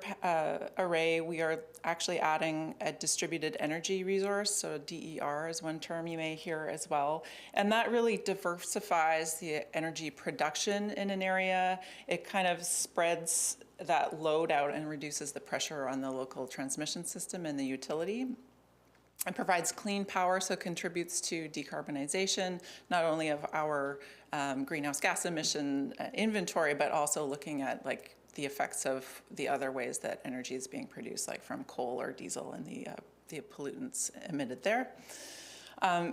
array, we are actually adding a distributed energy resource, so DER is one term you may hear as well. And that really diversifies the energy production in an area. It kind of spreads that load out and reduces the pressure on the local transmission system and the utility. It provides clean power, so contributes to decarbonization, not only of our greenhouse gas emission inventory, but also looking at like the effects of the other ways that energy is being produced, like from coal or diesel and the pollutants emitted there.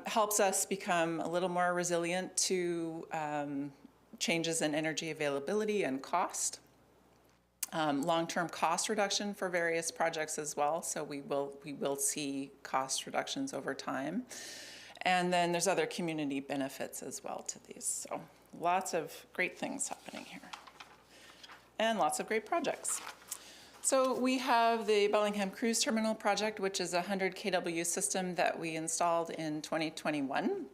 Helps us become a little more resilient to changes in energy availability and cost. Long-term cost reduction for various projects as well, so we will see cost reductions over time. And then there's other community benefits as well to these. So lots of great things happening here. And lots of great projects. So we have the Bellingham Cruise Terminal project, which is a 100 kW system that we installed in 2021.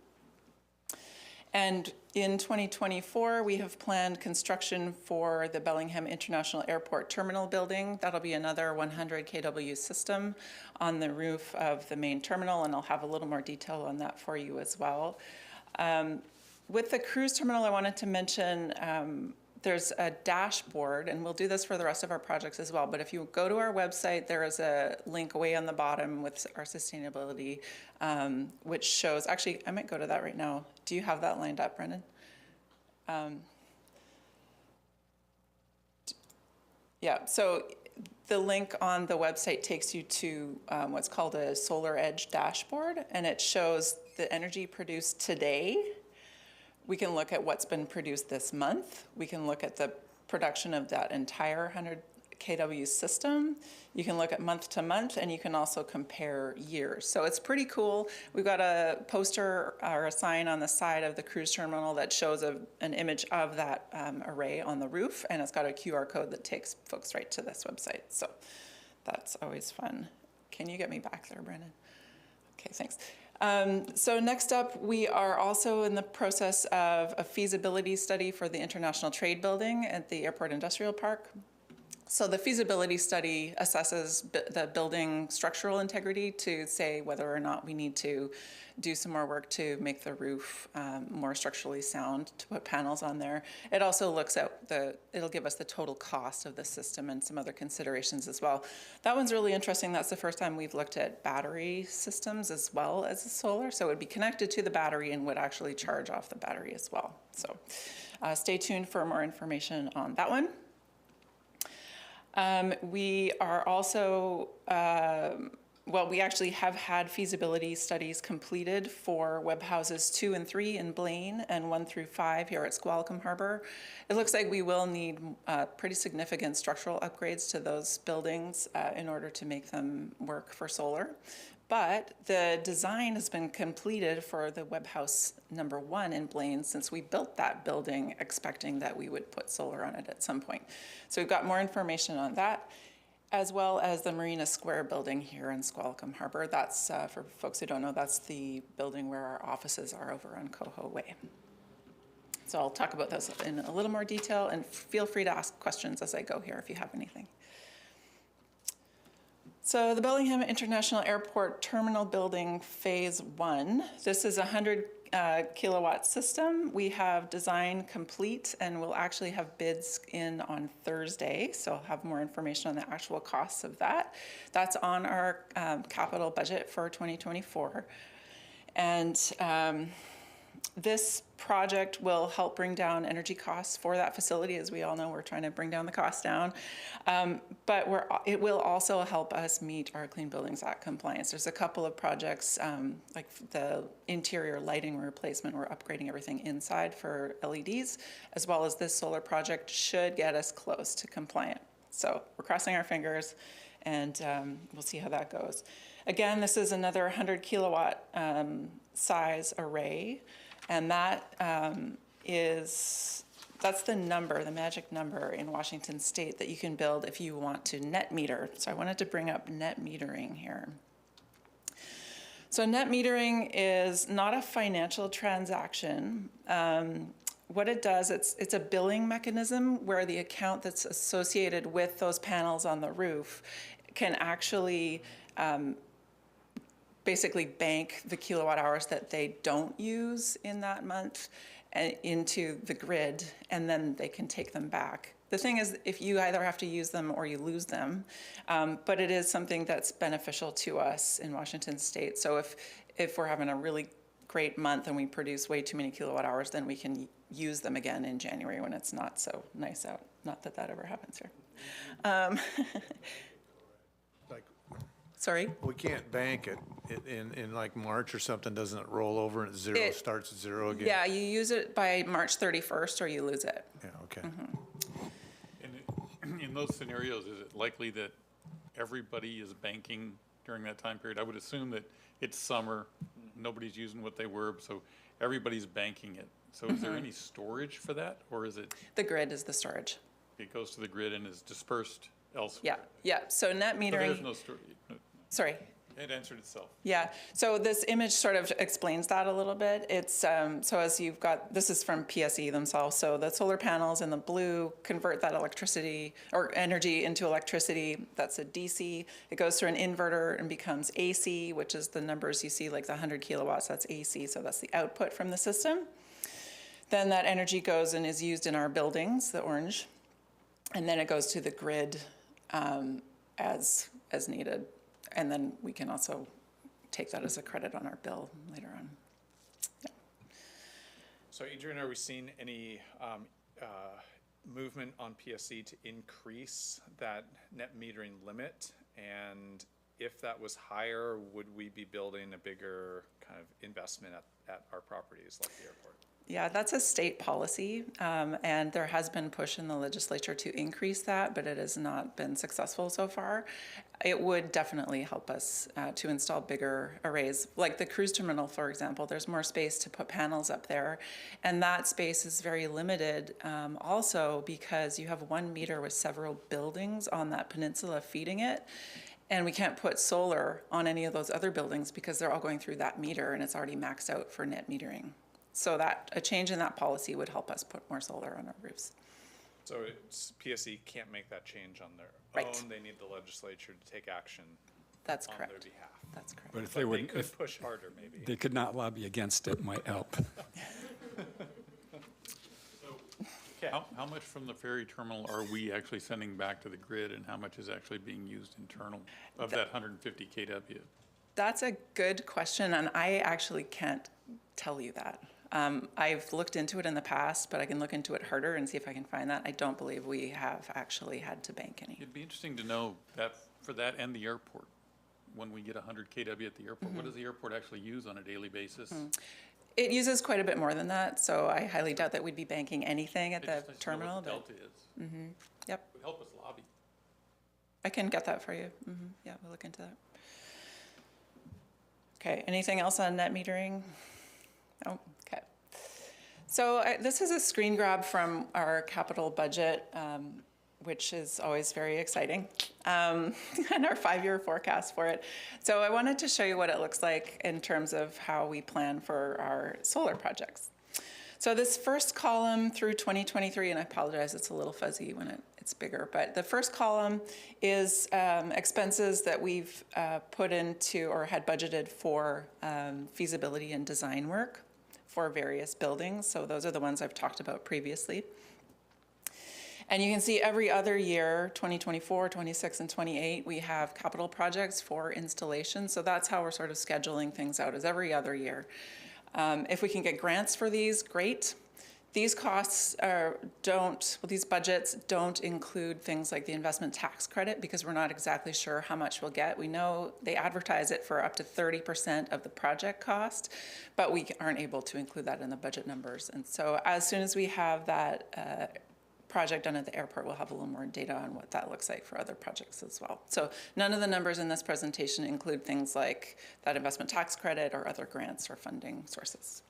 And in 2024, we have planned construction for the Bellingham International Airport Terminal building. That'll be another 100 kW system on the roof of the main terminal, and I'll have a little more detail on that for you as well. With the cruise terminal, I wanted to mention there's a dashboard, and we'll do this for the rest of our projects as well, but if you go to our website, there is a link way on the bottom with our sustainability, which shows, actually, I might go to that right now. Do you have that lined up, Brendan? Yeah, so the link on the website takes you to what's called a Solar Edge dashboard, and it shows the energy produced today. We can look at what's been produced this month. We can look at the production of that entire 100 kW system. You can look at month to month, and you can also compare years. So it's pretty cool. We've got a poster or a sign on the side of the cruise terminal that shows an image of that array on the roof, and it's got a QR code that takes folks right to this website. So that's always fun. Can you get me back there, Brendan? Okay, thanks. So next up, we are also in the process of a feasibility study for the International Trade Building at the Airport Industrial Park. So the feasibility study assesses the building structural integrity to say whether or not we need to do some more work to make the roof more structurally sound, to put panels on there. It also looks at it'll give us the total cost of the system and some other considerations as well. That one's really interesting. That's the first time we've looked at battery systems as well as the solar. So it would be connected to the battery and would actually charge off the battery as well. So stay tuned for more information on that one. We are also, we actually have had feasibility studies completed for web houses 2 and 3 in Blaine and 1 through 5 here at Squalicum Harbor. It looks like we will need pretty significant structural upgrades to those buildings in order to make them work for solar. But the design has been completed for the web house number 1 in Blaine since we built that building expecting that we would put solar on it at some point. So we've got more information on that, as well as the Marina Square building here in Squalicum Harbor. That's, for folks who don't know, that's the building where our offices are over on Coho Way. So I'll talk about those in a little more detail, and feel free to ask questions as I go here if you have anything. So the Bellingham International Airport Terminal Building Phase 1. This is a 100 kilowatt system. We have design complete, and we'll actually have bids in on Thursday. So I'll have more information on the actual costs of that. That's on our capital budget for 2024. And this project will help bring down energy costs for that facility. As we all know, we're trying to bring down the cost down. But it will also help us meet our Clean Buildings Act compliance. There's a couple of projects, like the interior lighting replacement. We're upgrading everything inside for LEDs, as well as this solar project should get us close to compliant. So we're crossing our fingers, and we'll see how that goes. Again, this is another 100 kilowatt size array. And that that's the number, the magic number in Washington State that you can build if you want to net meter. So I wanted to bring up net metering here. So net metering is not a financial transaction. what it does, it's a billing mechanism where the account that's associated with those panels on the roof can actually basically bank the kilowatt hours that they don't use in that month into the grid, and then they can take them back. The thing is, if you either have to use them or you lose them, but it is something that's beneficial to us in Washington State. So if we're having a really great month and we produce way too many kilowatt hours, then we can use them again in January when it's not so nice out. Not that that ever happens here. Like, Sorry? we can't bank it in like March or something, doesn't it roll over and it starts at zero again? Yeah, you use it by March 31st or you lose it. Yeah, okay. And in those scenarios, is it likely that everybody is banking during that time period? I would assume that it's summer, nobody's using what they were, so everybody's banking it. So is there any storage for that, or is it, The grid is the storage. it goes to the grid and is dispersed elsewhere? Yeah. So net So metering. there's no storage. Sorry. It answered itself. Yeah, so this image sort of explains that a little bit. It's, so as you've got, this is from PSE themselves, so the solar panels in the blue convert that electricity or energy into electricity. That's a DC. It goes through an inverter and becomes AC, which is the numbers you see, like the 100 kilowatts, that's AC, so that's the output from the system. Then that energy goes and is used in our buildings, the orange, and then it goes to the grid as needed. And then we can also take that as a credit on our bill later on. Yeah. So Adrian, are we seeing any movement on PSC to increase that net metering limit? And if that was higher, would we be building a bigger kind of investment at our properties like the airport? Yeah, that's a state policy, and there has been push in the legislature to increase that, but it has not been successful so far. It would definitely help us to install bigger arrays. Like the cruise terminal, for example, there's more space to put panels up there, and that space is very limited also because you have 1 meter with several buildings on that peninsula feeding it. And we can't put solar on any of those other buildings because they're all going through that meter and it's already maxed out for net metering. So that a change in that policy would help us put more solar on our roofs. So PSE can't make that change on their Right. own. They need the legislature to take action That's on correct. their behalf. That's correct. But if But they they would, could if push harder, maybe. they could not lobby against it, might help. How much from the ferry terminal are we actually sending back to the grid, and how much is actually being used internal of that 150 kW? That's a good question, and I actually can't tell you that. I've looked into it in the past, but I can look into it harder and see if I can find that. I don't believe we have actually had to bank any. It'd be interesting to know that for that and the airport. When we get 100 kW at the airport, what does the airport actually use on a daily basis? It uses quite a bit more than that, so I highly doubt that we'd be banking anything at It's the just nice to know terminal. what the But delta is. Yep, Would help us lobby. I can get that for you. Yeah, we'll look into that. Okay, anything else on net metering? Oh, okay. So this is a screen grab from our capital budget, which is always very exciting, and our 5-year forecast for it. So I wanted to show you what it looks like in terms of how we plan for our solar projects. So this first column through 2023, and I apologize, it's a little fuzzy when it's bigger, but the first column is expenses that we've put into or had budgeted for feasibility and design work for various buildings. So those are the ones I've talked about previously. And you can see every other year, 2024, 26, and 28, we have capital projects for installation. So that's how we're sort of scheduling things out, is every other year. If we can get grants for these, great. These costs these budgets don't include things like the investment tax credit because we're not exactly sure how much we'll get. We know they advertise it for up to 30% of the project cost, but we aren't able to include that in the budget numbers. And so as soon as we have that project done at the airport, we'll have a little more data on what that looks like for other projects as well. So none of the numbers in this presentation include things like that investment tax credit or other grants or funding sources.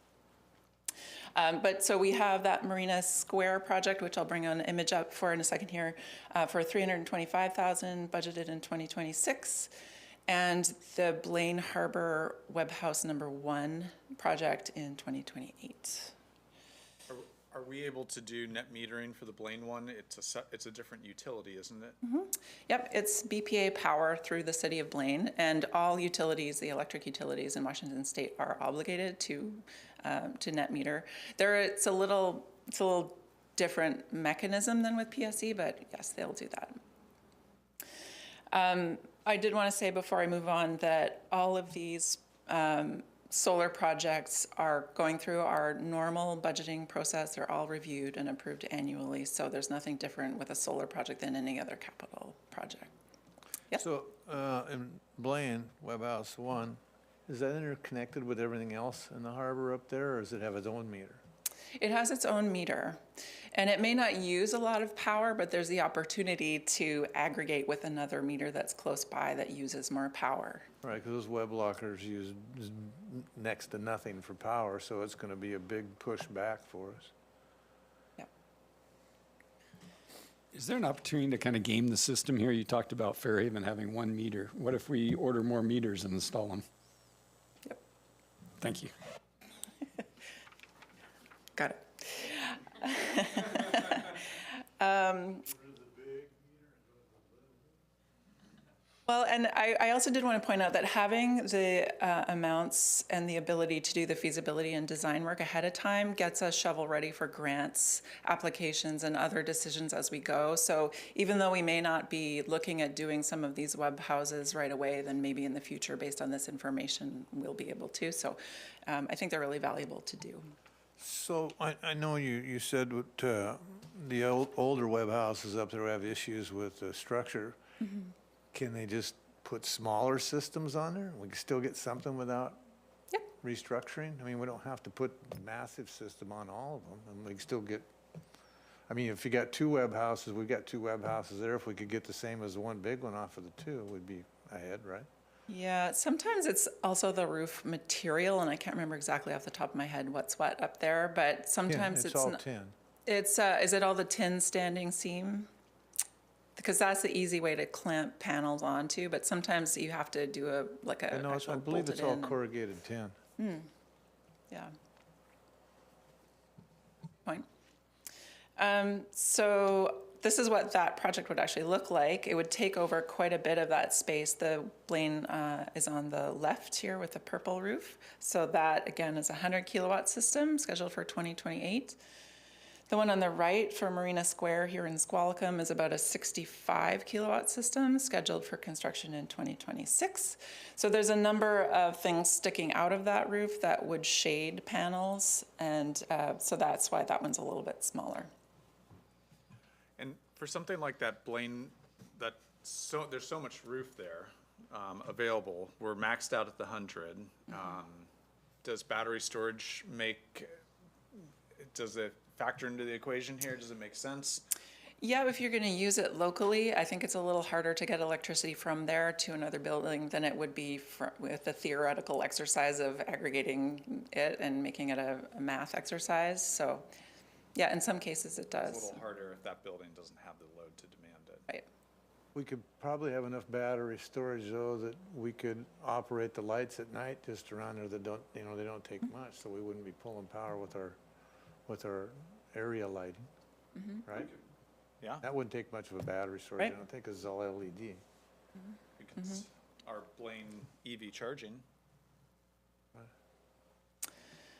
But so we have that Marina Square project, which I'll bring an image up for in a second here, for $325,000 budgeted in 2026. And the Blaine Harbor Web House #1 project in 2028. Are we able to do net metering for the Blaine one? It's a different utility, isn't it? Yep, it's BPA power through the city of Blaine, and all utilities, the electric utilities in Washington State, are obligated to net meter. It's a little different mechanism than with PSE, but yes, they'll do that. I did want to say before I move on that all of these solar projects are going through our normal budgeting process. They're all reviewed and approved annually, so there's nothing different with a solar project than any other capital project. Yep. So, in Blaine, Webb House 1, is that interconnected with everything else in the harbor up there, or does it have its own meter? It has its own meter, and it may not use a lot of power, but there's the opportunity to aggregate with another meter that's close by that uses more power. Right, because those web lockers use next to nothing for power, so it's going to be a big push back for us. Yep. Is there an opportunity to kind of game the system here? You talked about Fairhaven having one meter. What if we order more meters and install them? Yep. Thank you. Got it. Well, and I also did want to point out that having the amounts and the ability to do the feasibility and design work ahead of time gets us shovel ready for grants, applications, and other decisions as we go. So even though we may not be looking at doing some of these web houses right away, then maybe in the future, based on this information, we'll be able to. So I think they're really valuable to do. So I know you said what, the older web houses up there have issues with the structure. Mm-hmm. Can they just put smaller systems on there? We can still get something without restructuring? I mean, we don't have to put a massive system on all of them, and we can still get, I mean, if you got two web houses, we've got two web houses there. If we could get the same as the one big one off of the two, we'd be ahead, right? Yeah, sometimes it's also the roof material, and I can't remember exactly off the top of my head what's what up there, but sometimes It's all tin. It's, is it all the tin standing seam? Because that's the easy way to clamp panels onto, but sometimes you have to do No, I actual believe it's bolted all in. corrugated tin. Yeah. Point. So this is what that project would actually look like. It would take over quite a bit of that space. The Blaine is on the left here with the purple roof. So that, again, is a 100 kilowatt system scheduled for 2028. The one on the right for Marina Square here in Squalicum is about a 65 kilowatt system scheduled for construction in 2026. So there's a number of things sticking out of that roof that would shade panels, and so that's why that one's a little bit smaller. And for something like that, Blaine, there's so much roof there available. We're maxed out at the 100. Does battery storage does it factor into the equation here? Does it make sense? Yeah, if you're going to use it locally, I think it's a little harder to get electricity from there to another building than it would be with the theoretical exercise of aggregating it and making it a math exercise. So, yeah, in some cases it does. It's a little harder if that building doesn't have the load to demand it. Right. We could probably have enough battery storage though that we could operate the lights at night just around there that don't, they don't take much, so we wouldn't be pulling power with our area lighting, right? Yeah. That wouldn't take much of a battery storage, Right. I don't think, 'cause it's all LED. We could our Blaine EV charging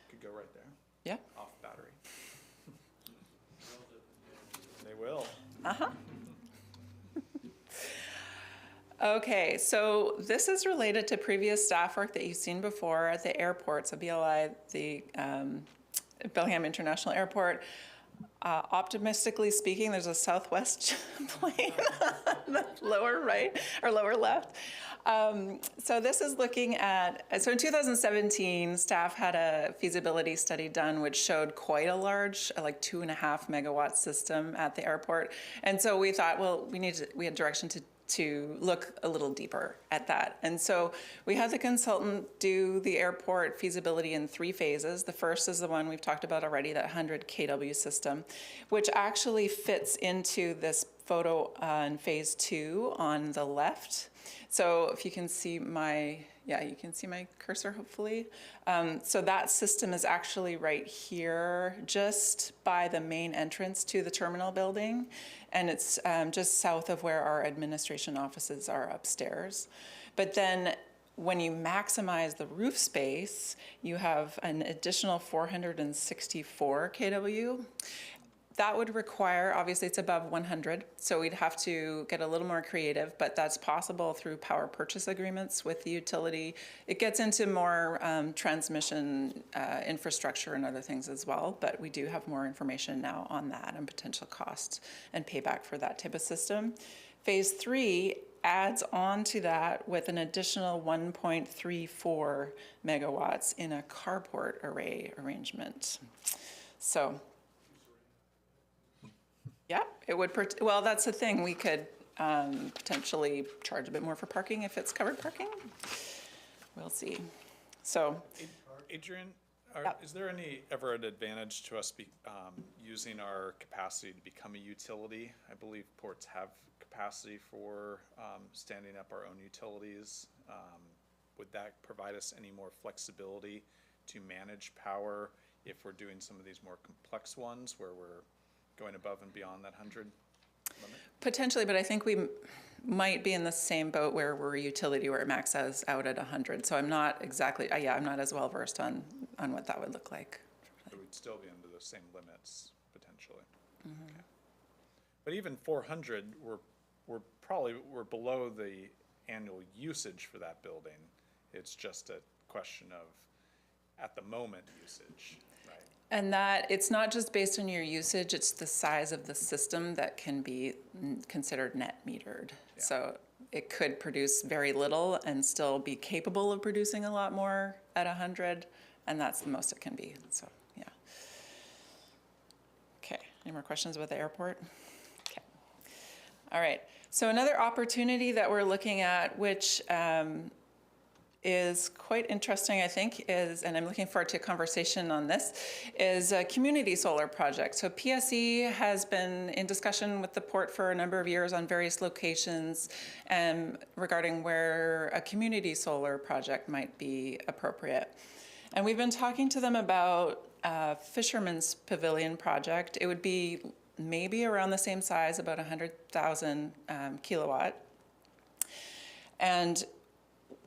could go right there, Yeah. off battery. They will. Okay, so this is related to previous staff work that you've seen before at the airport. So BLI, the Bellingham International Airport. Optimistically speaking, there's a Southwest plane on the lower right or lower left. So this is looking at, so in 2017, staff had a feasibility study done which showed quite a large, like 2.5 megawatt system at the airport. And so we thought, well, we had direction to look a little deeper at that. And so we had the consultant do the airport feasibility in 3 phases. The first is the one we've talked about already, that 100 kW system, which actually fits into this photo on phase 2 on the left. So if you can see my, you can see my cursor hopefully. So that system is actually right here, just by the main entrance to the terminal building. And it's just south of where our administration offices are upstairs. But then when you maximize the roof space, you have an additional 464 kW. That would require, obviously it's above 100, so we'd have to get a little more creative, but that's possible through power purchase agreements with the utility. It gets into more transmission infrastructure and other things as well, but we do have more information now on that and potential costs and payback for that type of system. Phase 3 adds on to that with an additional 1.34 megawatts in a carport array arrangement. So, yeah, it would, well, that's the thing. We could potentially charge a bit more for parking if it's covered parking. We'll see. So, Adrian, Yep. is there ever an advantage to us using our capacity to become a utility? I believe ports have capacity for standing up our own utilities. Would that provide us any more flexibility to manage power if we're doing some of these more complex ones where we're going above and beyond that 100 limit? potentially, but I think we might be in the same boat where we're a utility where it maxes out at 100. So I'm not exactly, I'm not as well versed on what that would look like. But we'd still be under the same limits potentially. Okay. But even 400, we're below the annual usage for that building. It's just a question of at the moment usage, right? And that it's not just based on your usage, it's the size of the system that can be considered net metered. Yeah. So it could produce very little and still be capable of producing a lot more at 100, and that's the most it can be. So, yeah. Okay, any more questions about the airport? Okay. All right, so another opportunity that we're looking at, which is quite interesting, I think, and I'm looking forward to a conversation on this, is a community solar project. So PSE has been in discussion with the port for a number of years on various locations regarding where a community solar project might be appropriate. And we've been talking to them about a Fisherman's Pavilion project. It would be maybe around the same size, about 100,000 kilowatt. And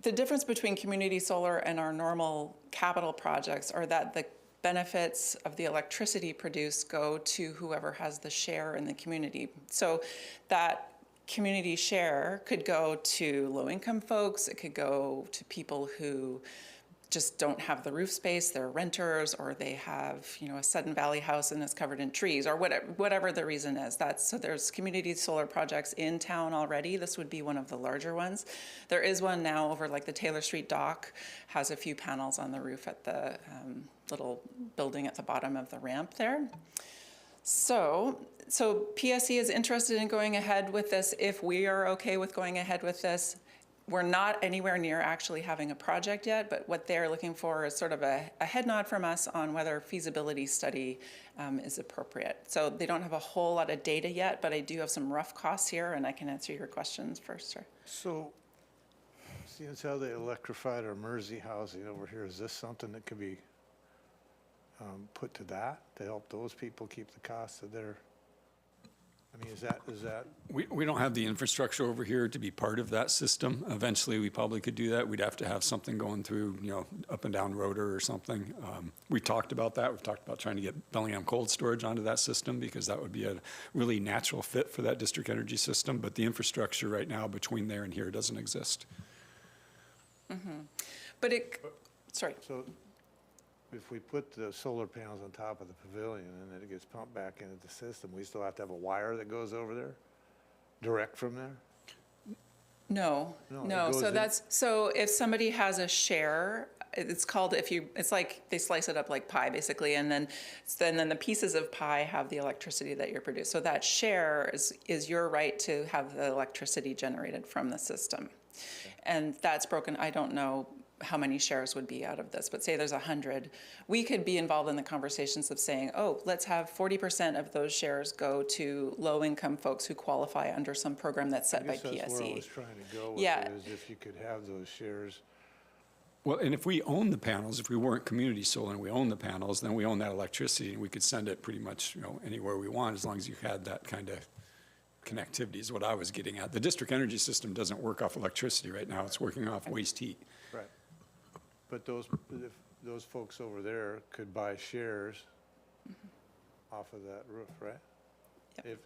the difference between community solar and our normal capital projects are that the benefits of the electricity produced go to whoever has the share in the community. So that community share could go to low-income folks, it could go to people who just don't have the roof space, they're renters, or they have, a Sudden Valley house and it's covered in trees, or whatever the reason is. So there's community solar projects in town already. This would be one of the larger ones. There is one now over like the Taylor Street dock, has a few panels on the roof at the little building at the bottom of the ramp there. So PSE is interested in going ahead with this if we are okay with going ahead with this. We're not anywhere near actually having a project yet, but what they're looking for is sort of a head nod from us on whether feasibility study is appropriate. So they don't have a whole lot of data yet, but I do have some rough costs here, and I can answer your questions first. Sir. So, seeing as how they electrified our Mersey housing over here, is this something that could be put to that to help those people keep the costs of their? I mean, is that? We don't have the infrastructure over here to be part of that system. Eventually, we probably could do that. We'd have to have something going through, up and down Rotor or something. We talked about that. We've talked about trying to get Bellingham cold storage onto that system because that would be a really natural fit for that district energy system. But the infrastructure right now between there and here doesn't exist. Mm-hmm. Sorry. So if we put the solar panels on top of the pavilion and then it gets pumped back into the system, we still have to have a wire that goes over there, direct from there? No. it goes So if somebody has a share, it's called, it's like they slice it up like pie basically, and then the pieces of pie have the electricity that you're produced. So that share is your right to have the electricity generated from the system. And that's broken, I don't know how many shares would be out of this, but say there's 100, we could be involved in the conversations of saying, oh, let's have 40% of those shares go to low-income folks who qualify under some program that's set by I guess that's where I PSE. was trying to go with Yeah. it, is if you could have those shares. Well, and if we own the panels, if we weren't community solar and we own the panels, then we own that electricity and we could send it pretty much, anywhere we want, as long as you had that kind of connectivity is what I was getting at. The district energy system doesn't work off electricity right now. It's working off waste heat. Right. But if those folks over there could buy shares off of that roof, right? Yep.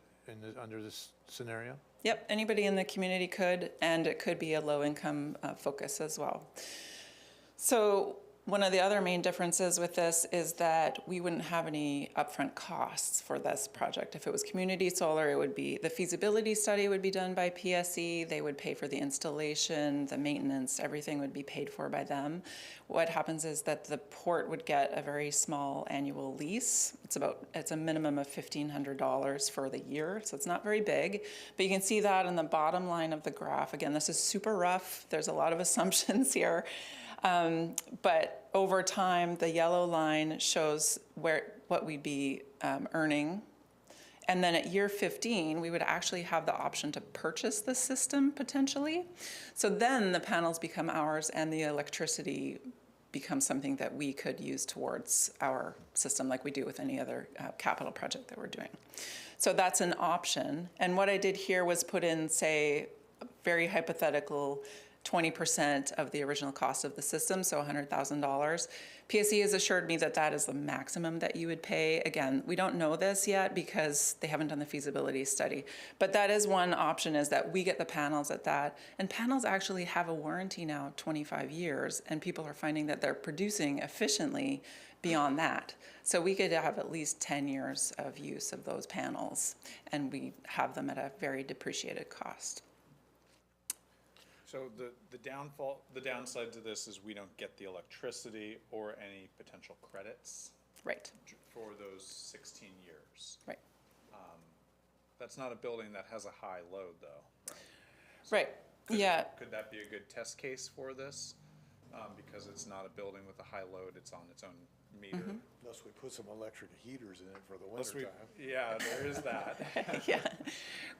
Under this scenario? Yep, anybody in the community could, and it could be a low-income focus as well. So one of the other main differences with this is that we wouldn't have any upfront costs for this project. If it was community solar, it would be, the feasibility study would be done by PSE. They would pay for the installation, the maintenance, everything would be paid for by them. What happens is that the port would get a very small annual lease. It's a minimum of $1,500 for the year, so it's not very big. But you can see that in the bottom line of the graph. Again, this is super rough. There's a lot of assumptions here. But over time, the yellow line shows what we'd be earning. And then at year 15, we would actually have the option to purchase the system potentially. So then the panels become ours and the electricity becomes something that we could use towards our system like we do with any other capital project that we're doing. So that's an option. And what I did here was put in, say, a very hypothetical 20% of the original cost of the system, so $100,000. PSE has assured me that that is the maximum that you would pay. Again, we don't know this yet because they haven't done the feasibility study, but that is one option, is that we get the panels at that. And panels actually have a warranty now, 25 years, and people are finding that they're producing efficiently beyond that. So we could have at least 10 years of use of those panels, and we have them at a very depreciated cost. So the downside to this is we don't get the electricity or any potential credits Right, for those 16 years. right. That's not a building that has a high load, though, right? Right, yeah. Could that be a good test case for this? Because it's not a building with a high load, it's on its own meter. Unless we put some electric heaters in it for the Unless winter we- time. Yeah, there is that. Yeah,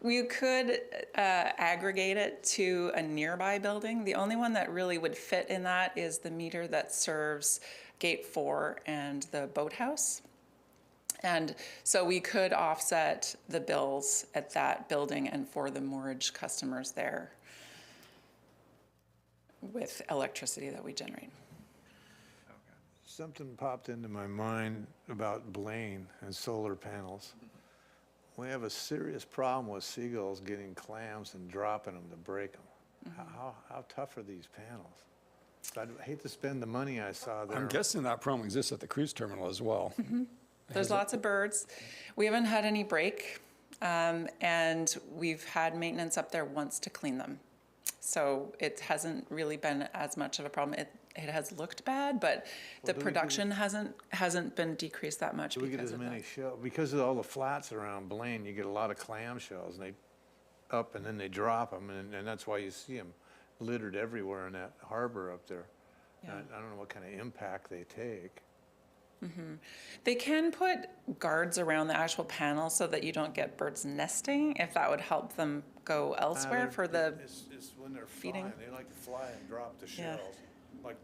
we could aggregate it to a nearby building. The only one that really would fit in that is the meter that serves Gate 4 and the boathouse. And so we could offset the bills at that building and for the moorage customers there with electricity that we generate. Something popped into my mind about Blaine and solar panels. We have a serious problem with seagulls getting clams and dropping them to break them. How tough are these panels? I'd hate to spend the money I saw there. I'm guessing that problem exists at the cruise terminal as well. There's lots of birds. We haven't had any break, and we've had maintenance up there once to clean them. So it hasn't really been as much of a problem. It has looked bad, but the do we production hasn't been decreased that much Do we get because as of many that. shells? Because of all the flats around Blaine, you get a lot of clam shells, and they up and then they drop them, and that's why you see them littered everywhere in that harbor up there. Yeah. I don't know what kind of impact they take. They can put guards around the actual panel so that you don't get birds nesting, if that would help them go elsewhere for the, It's when they're feeding. flying, they like to fly and drop the Yeah. shells, like,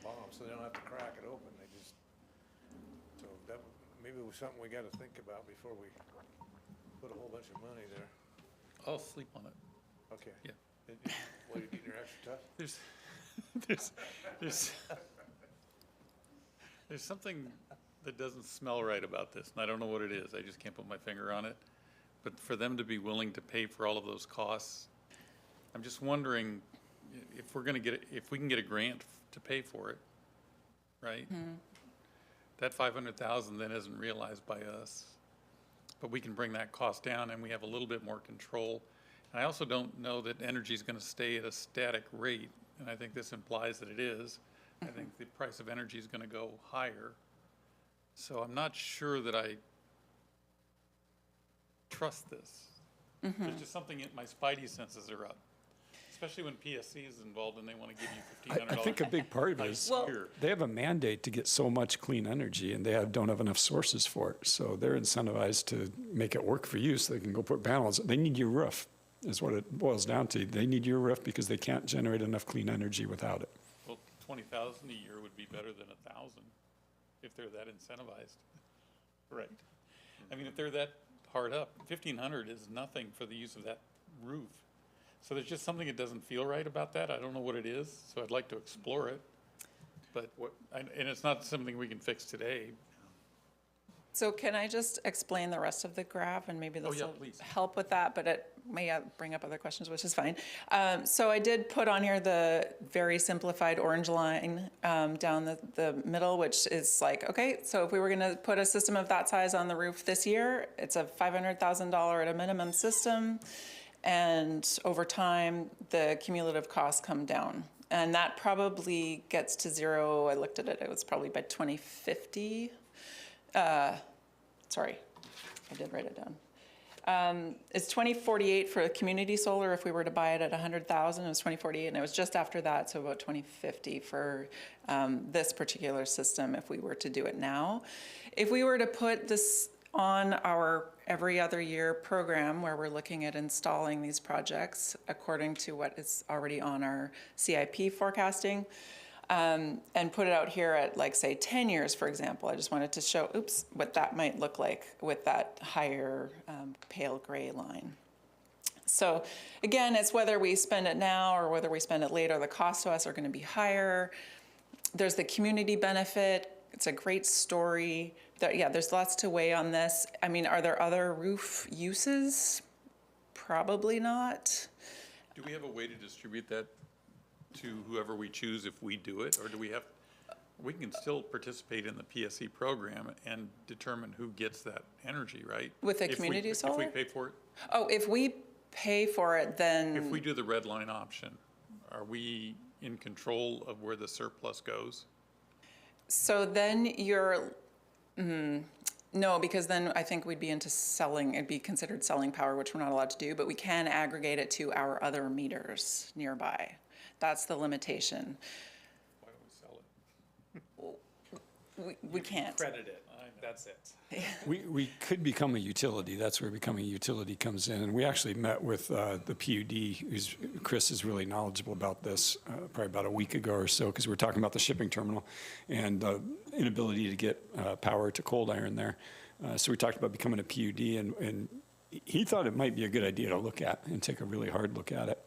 bombs, so they don't have to crack it open, so that, maybe it was something we gotta think about before we put a whole bunch of money there. I'll sleep on it. Okay. Yeah. What, are you getting your extra tough? There's something that doesn't smell right about this, and I don't know what it is. I just can't put my finger on it. But for them to be willing to pay for all of those costs, I'm just wondering if if we can get a grant to pay for it, right? That 500,000 then isn't realized by us, but we can bring that cost down and we have a little bit more control. And I also don't know that energy is going to stay at a static rate, and I think this implies that it is. I think the price of energy is going to go higher. So I'm not sure that I trust this. There's just something in my spidey senses are up. Especially when PSC is involved and they want to give you I $1,500. think a big part of it is they have a mandate to get so much clean energy, and they don't have enough sources for it. So they're incentivized to make it work for you so they can go put panels. They need your roof, is what it boils down to. They need your roof because they can't generate enough clean energy without it. Well, 20,000 a year would be better than 1,000 if they're that incentivized. Right. I mean, if they're that hard up, 1,500 is nothing for the use of that roof. So there's just something that doesn't feel right about that. I don't know what it is, so I'd like to explore it. But and it's not something we can fix today. So can I just explain the rest of the graph, and maybe this yeah, will please. help with that, but it may bring up other questions, which is fine. So I did put on here the very simplified orange line down the middle, which is like, okay, so if we were gonna put a system of that size on the roof this year, it's a $500,000 at a minimum system. And over time, the cumulative costs come down. And that probably gets to zero. I looked at it, it was probably by 2050. Sorry, I did write it down. It's 2048 for community solar. If we were to buy it at 100,000, it was 2048, and it was just after that, so about 2050 for this particular system if we were to do it now. If we were to put this on our every other year program where we're looking at installing these projects according to what is already on our CIP forecasting, and put it out here at, like, say 10 years, for example. I just wanted to show, what that might look like with that higher pale gray line. So again, it's whether we spend it now or whether we spend it later, the costs to us are going to be higher. There's the community benefit. It's a great story. Yeah, there's lots to weigh on this. I mean, are there other roof uses? Probably not. Do we have a way to distribute that to whoever we choose if we do it? Or do we have, we can still participate in the PSC program and determine who gets that energy, right? With the community solar? If we pay for it? Oh, if we pay for it, then... If we do the red line option, are we in control of where the surplus goes? So then you're... No, because then I think we'd be into selling, it'd be considered selling power, which we're not allowed to do, but we can aggregate it to our other meters nearby. That's the limitation. Why don't we sell it? We can't. Credit it, that's it. We could become a utility. That's where becoming a utility comes in. And we actually met with the PUD, Chris is really knowledgeable about this, probably about a week ago or so, because we were talking about the shipping terminal and inability to get power to cold iron there. So we talked about becoming a PUD, and he thought it might be a good idea to look at and take a really hard look at it.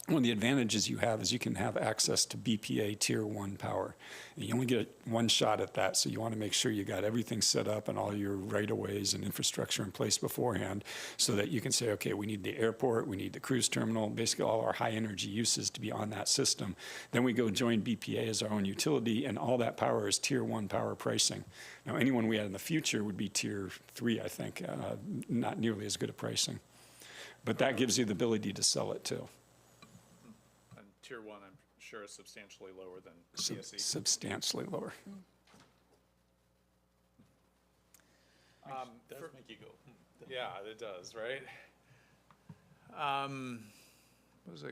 One of the advantages you have is you can have access to BPA Tier 1 power. And you only get one shot at that, so you want to make sure you got everything set up and all your right-of-ways and infrastructure in place beforehand so that you can say, okay, we need the airport, we need the cruise terminal, basically all our high-energy uses to be on that system. Then we go join BPA as our own utility, and all that power is Tier 1 power pricing. Now, anyone we had in the future would be Tier 3, I think, not nearly as good at pricing. But that gives you the ability to sell it, too. Tier 1, I'm sure, is substantially lower than PSC. Substantially lower. Does make you go, Yeah, it does, right? What was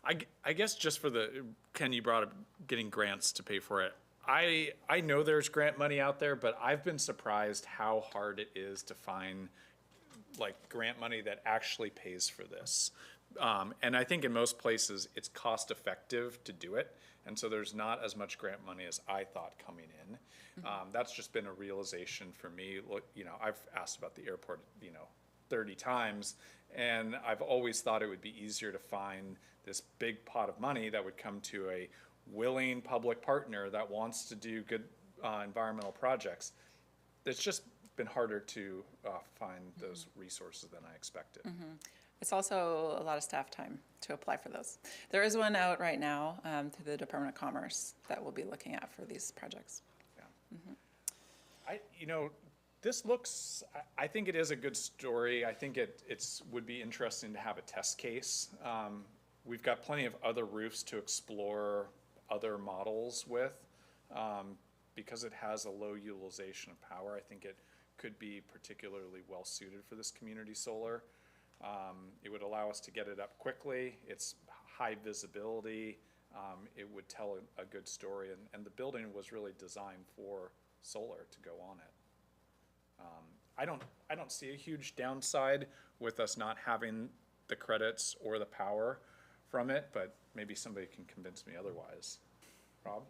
I, I guess just for the, Ken, you brought up getting grants to pay for it. I know there's grant money out there, but I've been surprised how hard it is to find like grant money that actually pays for this. And I think in most places, it's cost effective to do it. And so there's not as much grant money as I thought coming in. That's just been a realization for me. Look, I've asked about the airport, 30 times, and I've always thought it would be easier to find this big pot of money that would come to a willing public partner that wants to do good environmental projects. It's just been harder to find those resources than I expected. It's also a lot of staff time to apply for those. There is one out right now through the Department of Commerce that we'll be looking at for these projects. This looks, I think it is a good story. I think it would be interesting to have a test case. We've got plenty of other roofs to explore other models with. Because it has a low utilization of power, I think it could be particularly well suited for this community solar. It would allow us to get it up quickly. It's high visibility. It would tell a good story, and the building was really designed for solar to go on it. I don't see a huge downside with us not having the credits or the power from it, but maybe somebody can convince me otherwise. Rob?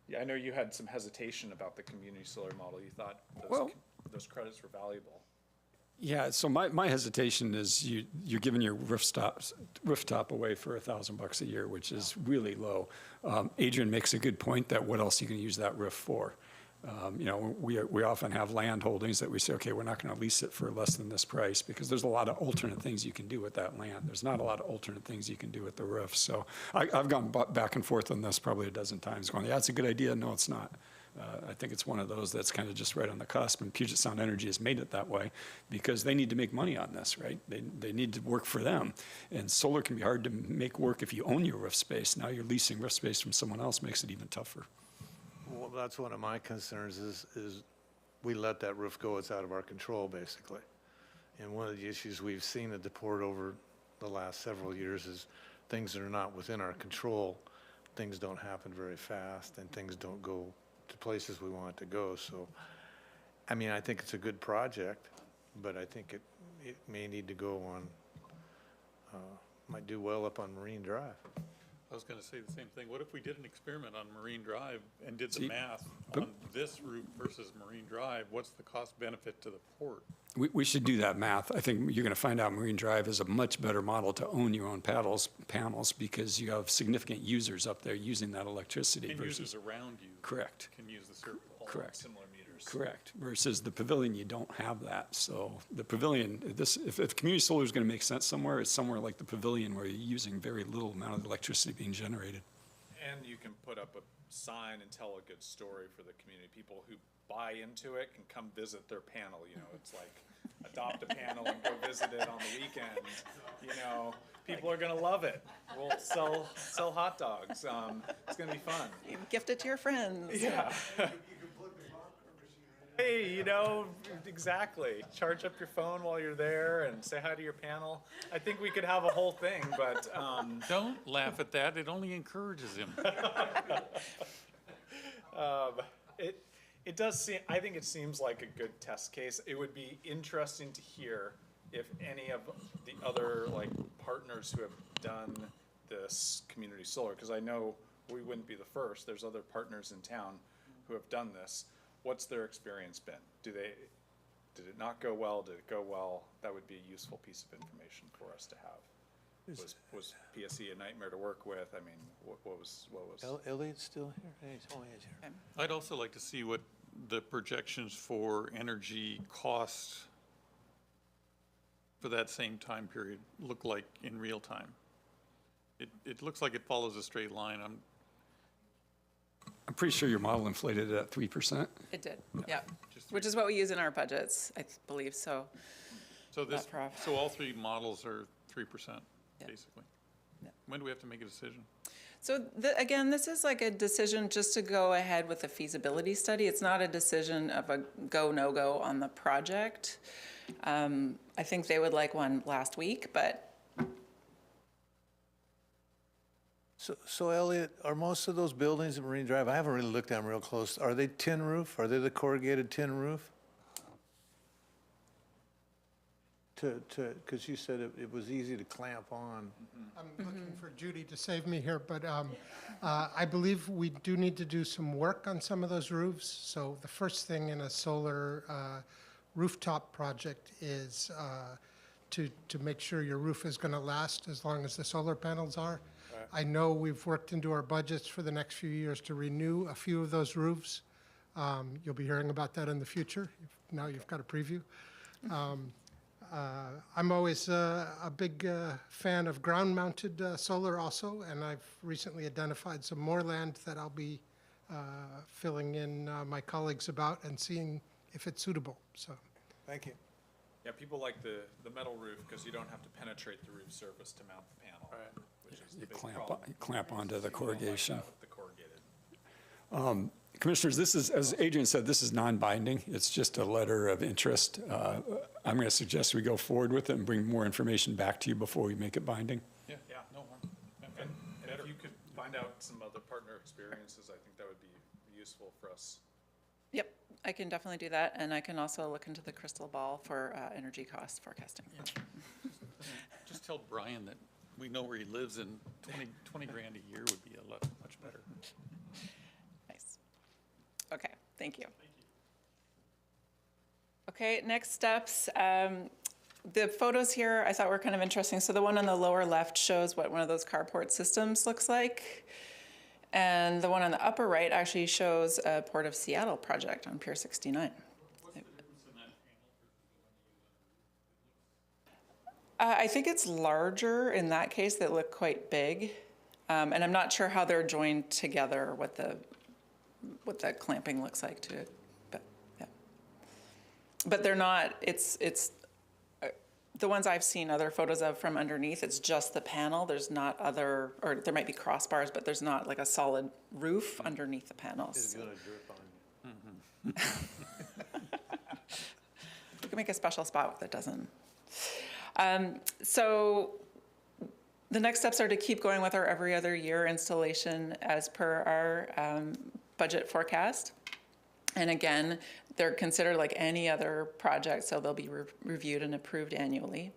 Yeah, I know you had some hesitation about the community solar model. You thought those credits were valuable. Yeah, so my hesitation is you're giving your rooftop away for $1,000 a year, which is really low. Adrian makes a good point that what else are you going to use that roof for? You know, we often have land holdings that we say, okay, we're not going to lease it for less than this price because there's a lot of alternate things you can do with that land. There's not a lot of alternate things you can do with the roof. So I've gone back and forth on this probably a dozen times going, yeah, it's a good idea. No, it's not. I think it's one of those that's kind of just right on the cusp, and Puget Sound Energy has made it that way because they need to make money on this, right? They need to work for them. And solar can be hard to make work if you own your roof space. Now you're leasing roof space from someone else, makes it even tougher. Well, that's one of my concerns is we let that roof go, it's out of our control, basically. And one of the issues we've seen at the port over the last several years is things that are not within our control, things don't happen very fast, and things don't go to places we want it to go. So, I mean, I think it's a good project, but I think it may need to go on, might do well up on Marine Drive. I was going to say the same thing. What if we did an experiment on Marine Drive and did the math on this route versus Marine Drive? What's the cost benefit to the port? We should do that math. I think you're going to find out Marine Drive is a much better model to own your own panels because you have significant users up there using that electricity. And versus users around you. Correct. Can use the circle. Correct. Similar meters. Correct. Versus the pavilion, you don't have that. So the pavilion, if community solar is going to make sense somewhere, it's somewhere like the pavilion where you're using very little amount of electricity being generated. And you can put up a sign and tell a good story for the community. People who buy into it can come visit their panel. You know, it's like adopt a panel and go visit it on the weekend. You know, people are gonna love it. We'll sell hot dogs. It's gonna be fun. You gift it to your friends. Yeah. Hey, you know, exactly. Charge up your phone while you're there and say hi to your panel. I think we could have a whole thing, but Don't laugh at that. It only encourages him. It does seem, I think it seems like a good test case. It would be interesting to hear if any of the other like partners who have done this community solar, because I know we wouldn't be the first. There's other partners in town who have done this. What's their experience been? Did it not go well? Did it go well? That would be a useful piece of information for us to have. Was PSE a nightmare to work with? I mean, what was? Elliot's still here? Hey, he's here. I'd also like to see what the projections for energy costs for that same time period look like in real time. It looks like it follows a straight line. I'm pretty sure your model inflated it at 3%. It did, yeah. Which is what we use in our budgets, I believe, so. So this, That prof. so all three models are 3%, Yeah. basically. When do we have to make a decision? So again, this is like a decision just to go ahead with a feasibility study. It's not a decision of a go, no-go on the project. I think they would like one last week, but So Elliot, are most of those buildings in Marine Drive, I haven't really looked at them real close, are they tin roof? Are they the corrugated tin roof? Because you said it was easy to clamp on. I'm looking for Judy to save me here, but I believe we do need to do some work on some of those roofs. So the first thing in a solar rooftop project is to make sure your roof is going to last as long as the solar panels are. I know we've worked into our budgets for the next few years to renew a few of those roofs. You'll be hearing about that in the future. Now you've got a preview. I'm always a big fan of ground-mounted solar also, and I've recently identified some more land that I'll be filling in my colleagues about and seeing if it's suitable, so. Thank you. Yeah, people like the metal roof because you don't have to penetrate the roof surface to mount the panel. Which is the You big problem. clamp onto the People don't like corrugation. that with the corrugated. Commissioners, this is, as Adrian said, this is non-binding. It's just a letter of interest. I'm going to suggest we go forward with it and bring more information back to you before we make it binding. Yeah, no harm. And if you could find out some other partner experiences, I think that would be useful for us. Yep, I can definitely do that, and I can also look into the crystal ball for energy cost forecasting. Just tell Brian that we know where he lives, and 20 grand a year would be a lot, much better. Nice. Okay, thank you. Okay, next steps. The photos here I thought were kind of interesting. So the one on the lower left shows what one of those carport systems looks like. And the one on the upper right actually shows a Port of Seattle project on Pier 69. I think it's larger in that case. They look quite big. And I'm not sure how they're joined together, what the clamping looks like to it. But yeah. But they're not, it's the ones I've seen other photos of from underneath, it's just the panel. There's not other, or there might be crossbars, but there's not like a solid roof underneath the panels. It's gonna drip on you. You can make a special spot that doesn't. So the next steps are to keep going with our every other year installation as per our budget forecast. And again, they're considered like any other project, so they'll be reviewed and approved annually.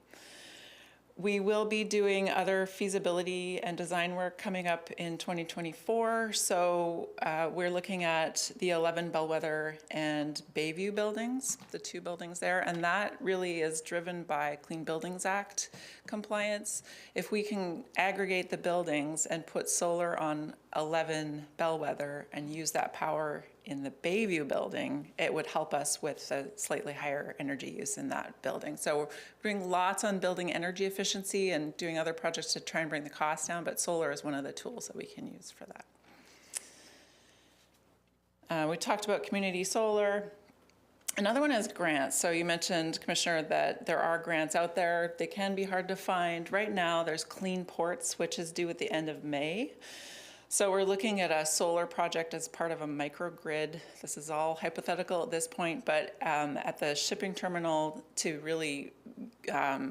We will be doing other feasibility and design work coming up in 2024. So we're looking at the 11 Bellwether and Bayview buildings, the two buildings there, and that really is driven by Clean Buildings Act compliance. If we can aggregate the buildings and put solar on 11 Bellwether and use that power in the Bayview building, it would help us with a slightly higher energy use in that building. So we're doing lots on building energy efficiency and doing other projects to try and bring the cost down, but solar is one of the tools that we can use for that. We talked about community solar. Another one is grants. So you mentioned, Commissioner, that there are grants out there. They can be hard to find. Right now, there's Clean Ports, which is due at the end of May. So we're looking at a solar project as part of a microgrid. This is all hypothetical at this point, but at the shipping terminal to really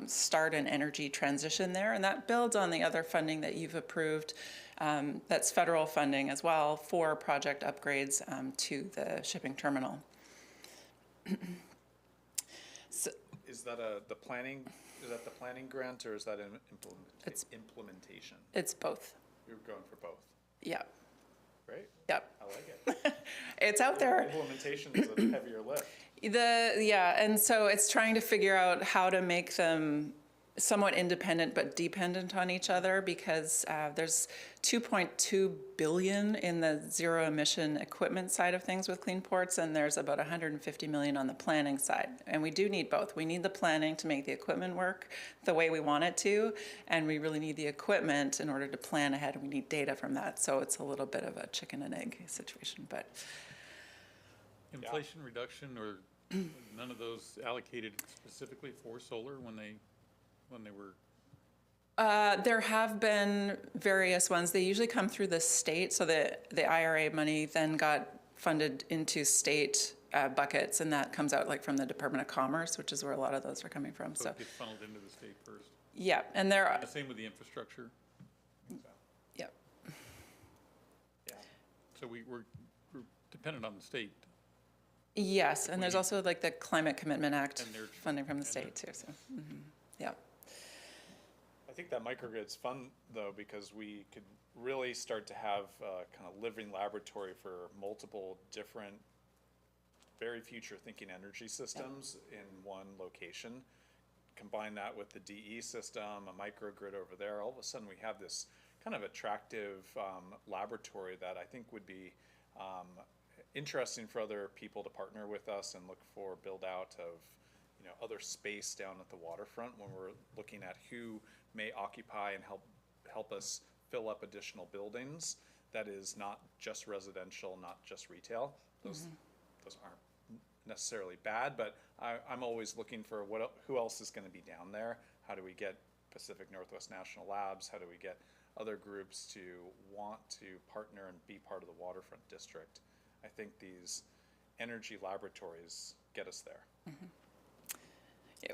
start an energy transition there. And that builds on the other funding that you've approved. That's federal funding as well for project upgrades to the shipping terminal. So, Is that the planning grant, or is that an implementation? It's both. You're going for both. Yeah. Great. Yep. I like it. It's out there. Implementation is a heavier lift. And so it's trying to figure out how to make them somewhat independent but dependent on each other, because there's $2.2 billion in the zero emission equipment side of things with Clean Ports, and there's about $150 million on the planning side. And we do need both. We need the planning to make the equipment work the way we want it to, and we really need the equipment in order to plan ahead, and we need data from that. So it's a little bit of a chicken and egg situation, but. Inflation reduction, or none of those allocated specifically for solar when they were? There have been various ones. They usually come through the state, so the IRA money then got funded into state buckets, and that comes out like from the Department of Commerce, which is where a lot of those are coming from. So it gets funneled into the state first? Yeah, and there are. The same with the infrastructure? Yeah. Yeah. So we're dependent on the state. Yes, and there's also like the Climate Commitment Act And they're- funding from the state too, so, yeah. I think that microgrid's fun, though, because we could really start to have kind of living laboratory for multiple different, very future-thinking energy systems in one location. Combine that with the DE system, a microgrid over there, all of a sudden we have this kind of attractive laboratory that I think would be interesting for other people to partner with us and look for build-out of other space down at the waterfront when we're looking at who may occupy and help us fill up additional buildings that is not just residential, not just retail. Those aren't necessarily bad, but I'm always looking for who else is going to be down there. How do we get Pacific Northwest National Labs? How do we get other groups to want to partner and be part of the waterfront district? I think these energy laboratories get us there.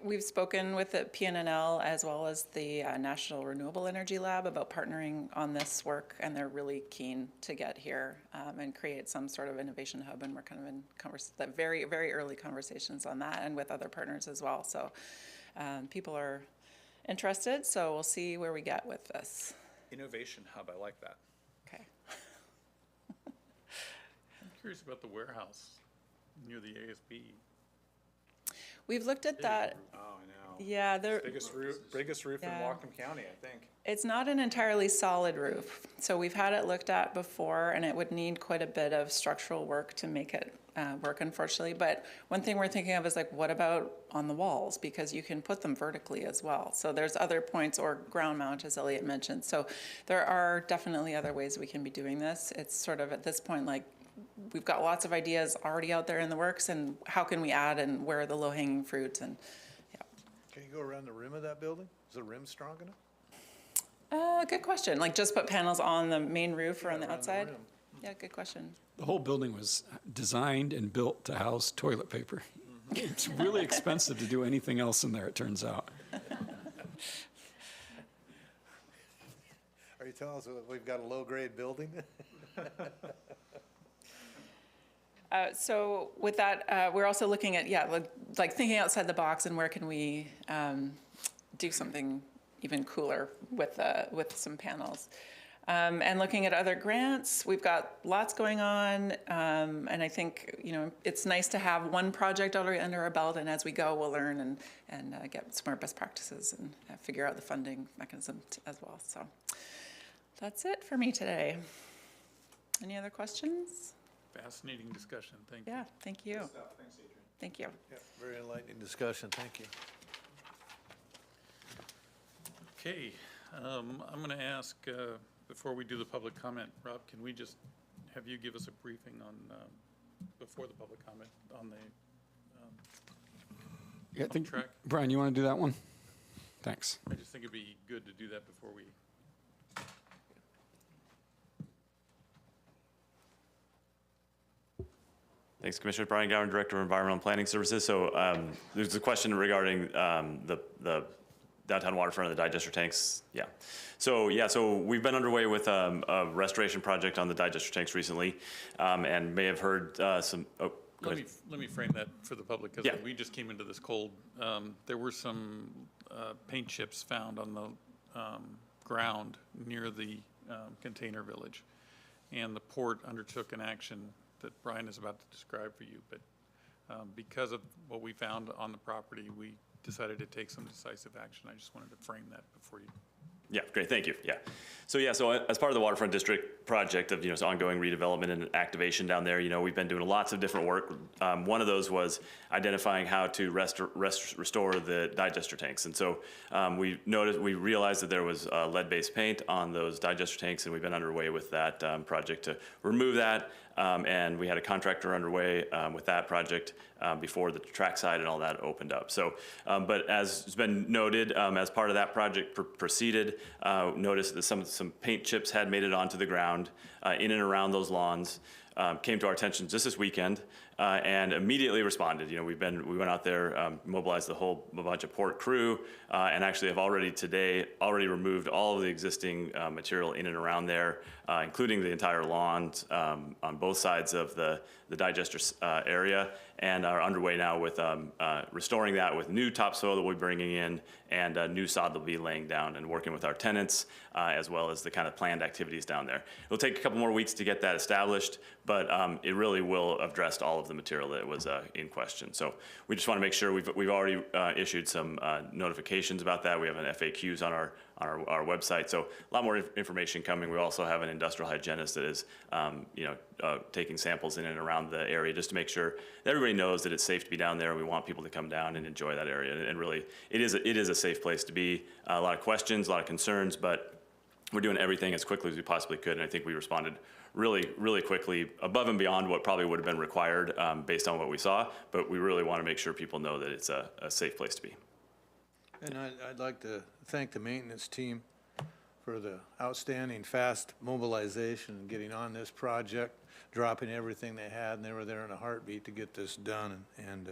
We've spoken with the PNNL as well as the National Renewable Energy Lab about partnering on this work, and they're really keen to get here and create some sort of innovation hub, and we're kind of in very, very early conversations on that and with other partners as well. So people are interested, so we'll see where we get with this. Innovation hub, I like that. Okay. I'm curious about the warehouse near the ASB. We've looked at that. Oh, I know. Yeah, Biggest roof in Yeah. Whatcom County, I think. it's not an entirely solid roof. So we've had it looked at before, and it would need quite a bit of structural work to make it work, unfortunately. But one thing we're thinking of is like, what about on the walls? Because you can put them vertically as well. So there's other points, or ground mount, as Elliot mentioned. So there are definitely other ways we can be doing this. It's sort of at this point, like, we've got lots of ideas already out there in the works, and how can we add, and where are the low-hanging fruits, and yeah. Can you go around the rim of that building? Is the rim strong enough? Good question. Like, just put panels on the main roof or on the around the outside? rim. Yeah, good question. The whole building was designed and built to house toilet paper. It's really expensive to do anything else in there, it turns out. Are you telling us that we've got a low-grade building? So with that, we're also looking at, like thinking outside the box, and where can we do something even cooler with some panels. And looking at other grants, we've got lots going on, and I think, it's nice to have one project already under our belt, and as we go, we'll learn and get some more best practices and figure out the funding mechanism as well. So that's it for me today. Any other questions? Fascinating discussion, thank you. Yeah, thank you. Thanks, Adrian. Thank you. Yeah, very enlightening discussion, thank you. Okay, I'm going to ask, before we do the public comment, Rob, can we just have you give us a briefing on, before the public comment, on the Yeah, I think, track? Brian, you want to do that one? Thanks. I just think it'd be good to do that before we. Thanks, Commissioner. Brian Gowan, Director of Environmental and Planning Services. So there's a question regarding the downtown waterfront of the digester tanks. Yeah. So we've been underway with a restoration project on the digester tanks recently, and may have heard some. Oh, go ahead. Let me frame that for the public, because Yeah. we just came into this cold. There were some paint chips found on the ground near the container village, and the port undertook an action that Brian is about to describe for you. But because of what we found on the property, we decided to take some decisive action. I just wanted to frame that before you. Yeah, great, thank you. Yeah. So as part of the Waterfront District project of, ongoing redevelopment and activation down there, we've been doing lots of different work. One of those was identifying how to restore the digester tanks. And so we realized that there was lead-based paint on those digester tanks, and we've been underway with that project to remove that. And we had a contractor underway with that project before the trackside and all that opened up. So, but as has been noted, as part of that project proceeded, noticed that some paint chips had made it onto the ground in and around those lawns. Came to our attention just this weekend and immediately responded. We went out there, mobilized a bunch of port crew, and actually have already removed all of the existing material in and around there, including the entire lawns on both sides of the digester area, and are underway now with restoring that with new topsoil that we'll be bringing in and new sod that we'll be laying down, and working with our tenants as well as the kind of planned activities down there. It'll take a couple more weeks to get that established, but it really will have addressed all of the material that was in question. So we just want to make sure we've already issued some notifications about that. We have an FAQs on our website, so a lot more information coming. We also have an industrial hygienist that is taking samples in and around the area just to make sure that everybody knows that it's safe to be down there, and we want people to come down and enjoy that area. And really, it is a safe place to be. A lot of questions, a lot of concerns, but we're doing everything as quickly as we possibly could, and I think we responded really, really quickly, above and beyond what probably would have been required based on what we saw, but we really want to make sure people know that it's a safe place to be. And I'd like to thank the maintenance team for the outstanding fast mobilization and getting on this project, dropping everything they had, and they were there in a heartbeat to get this done. And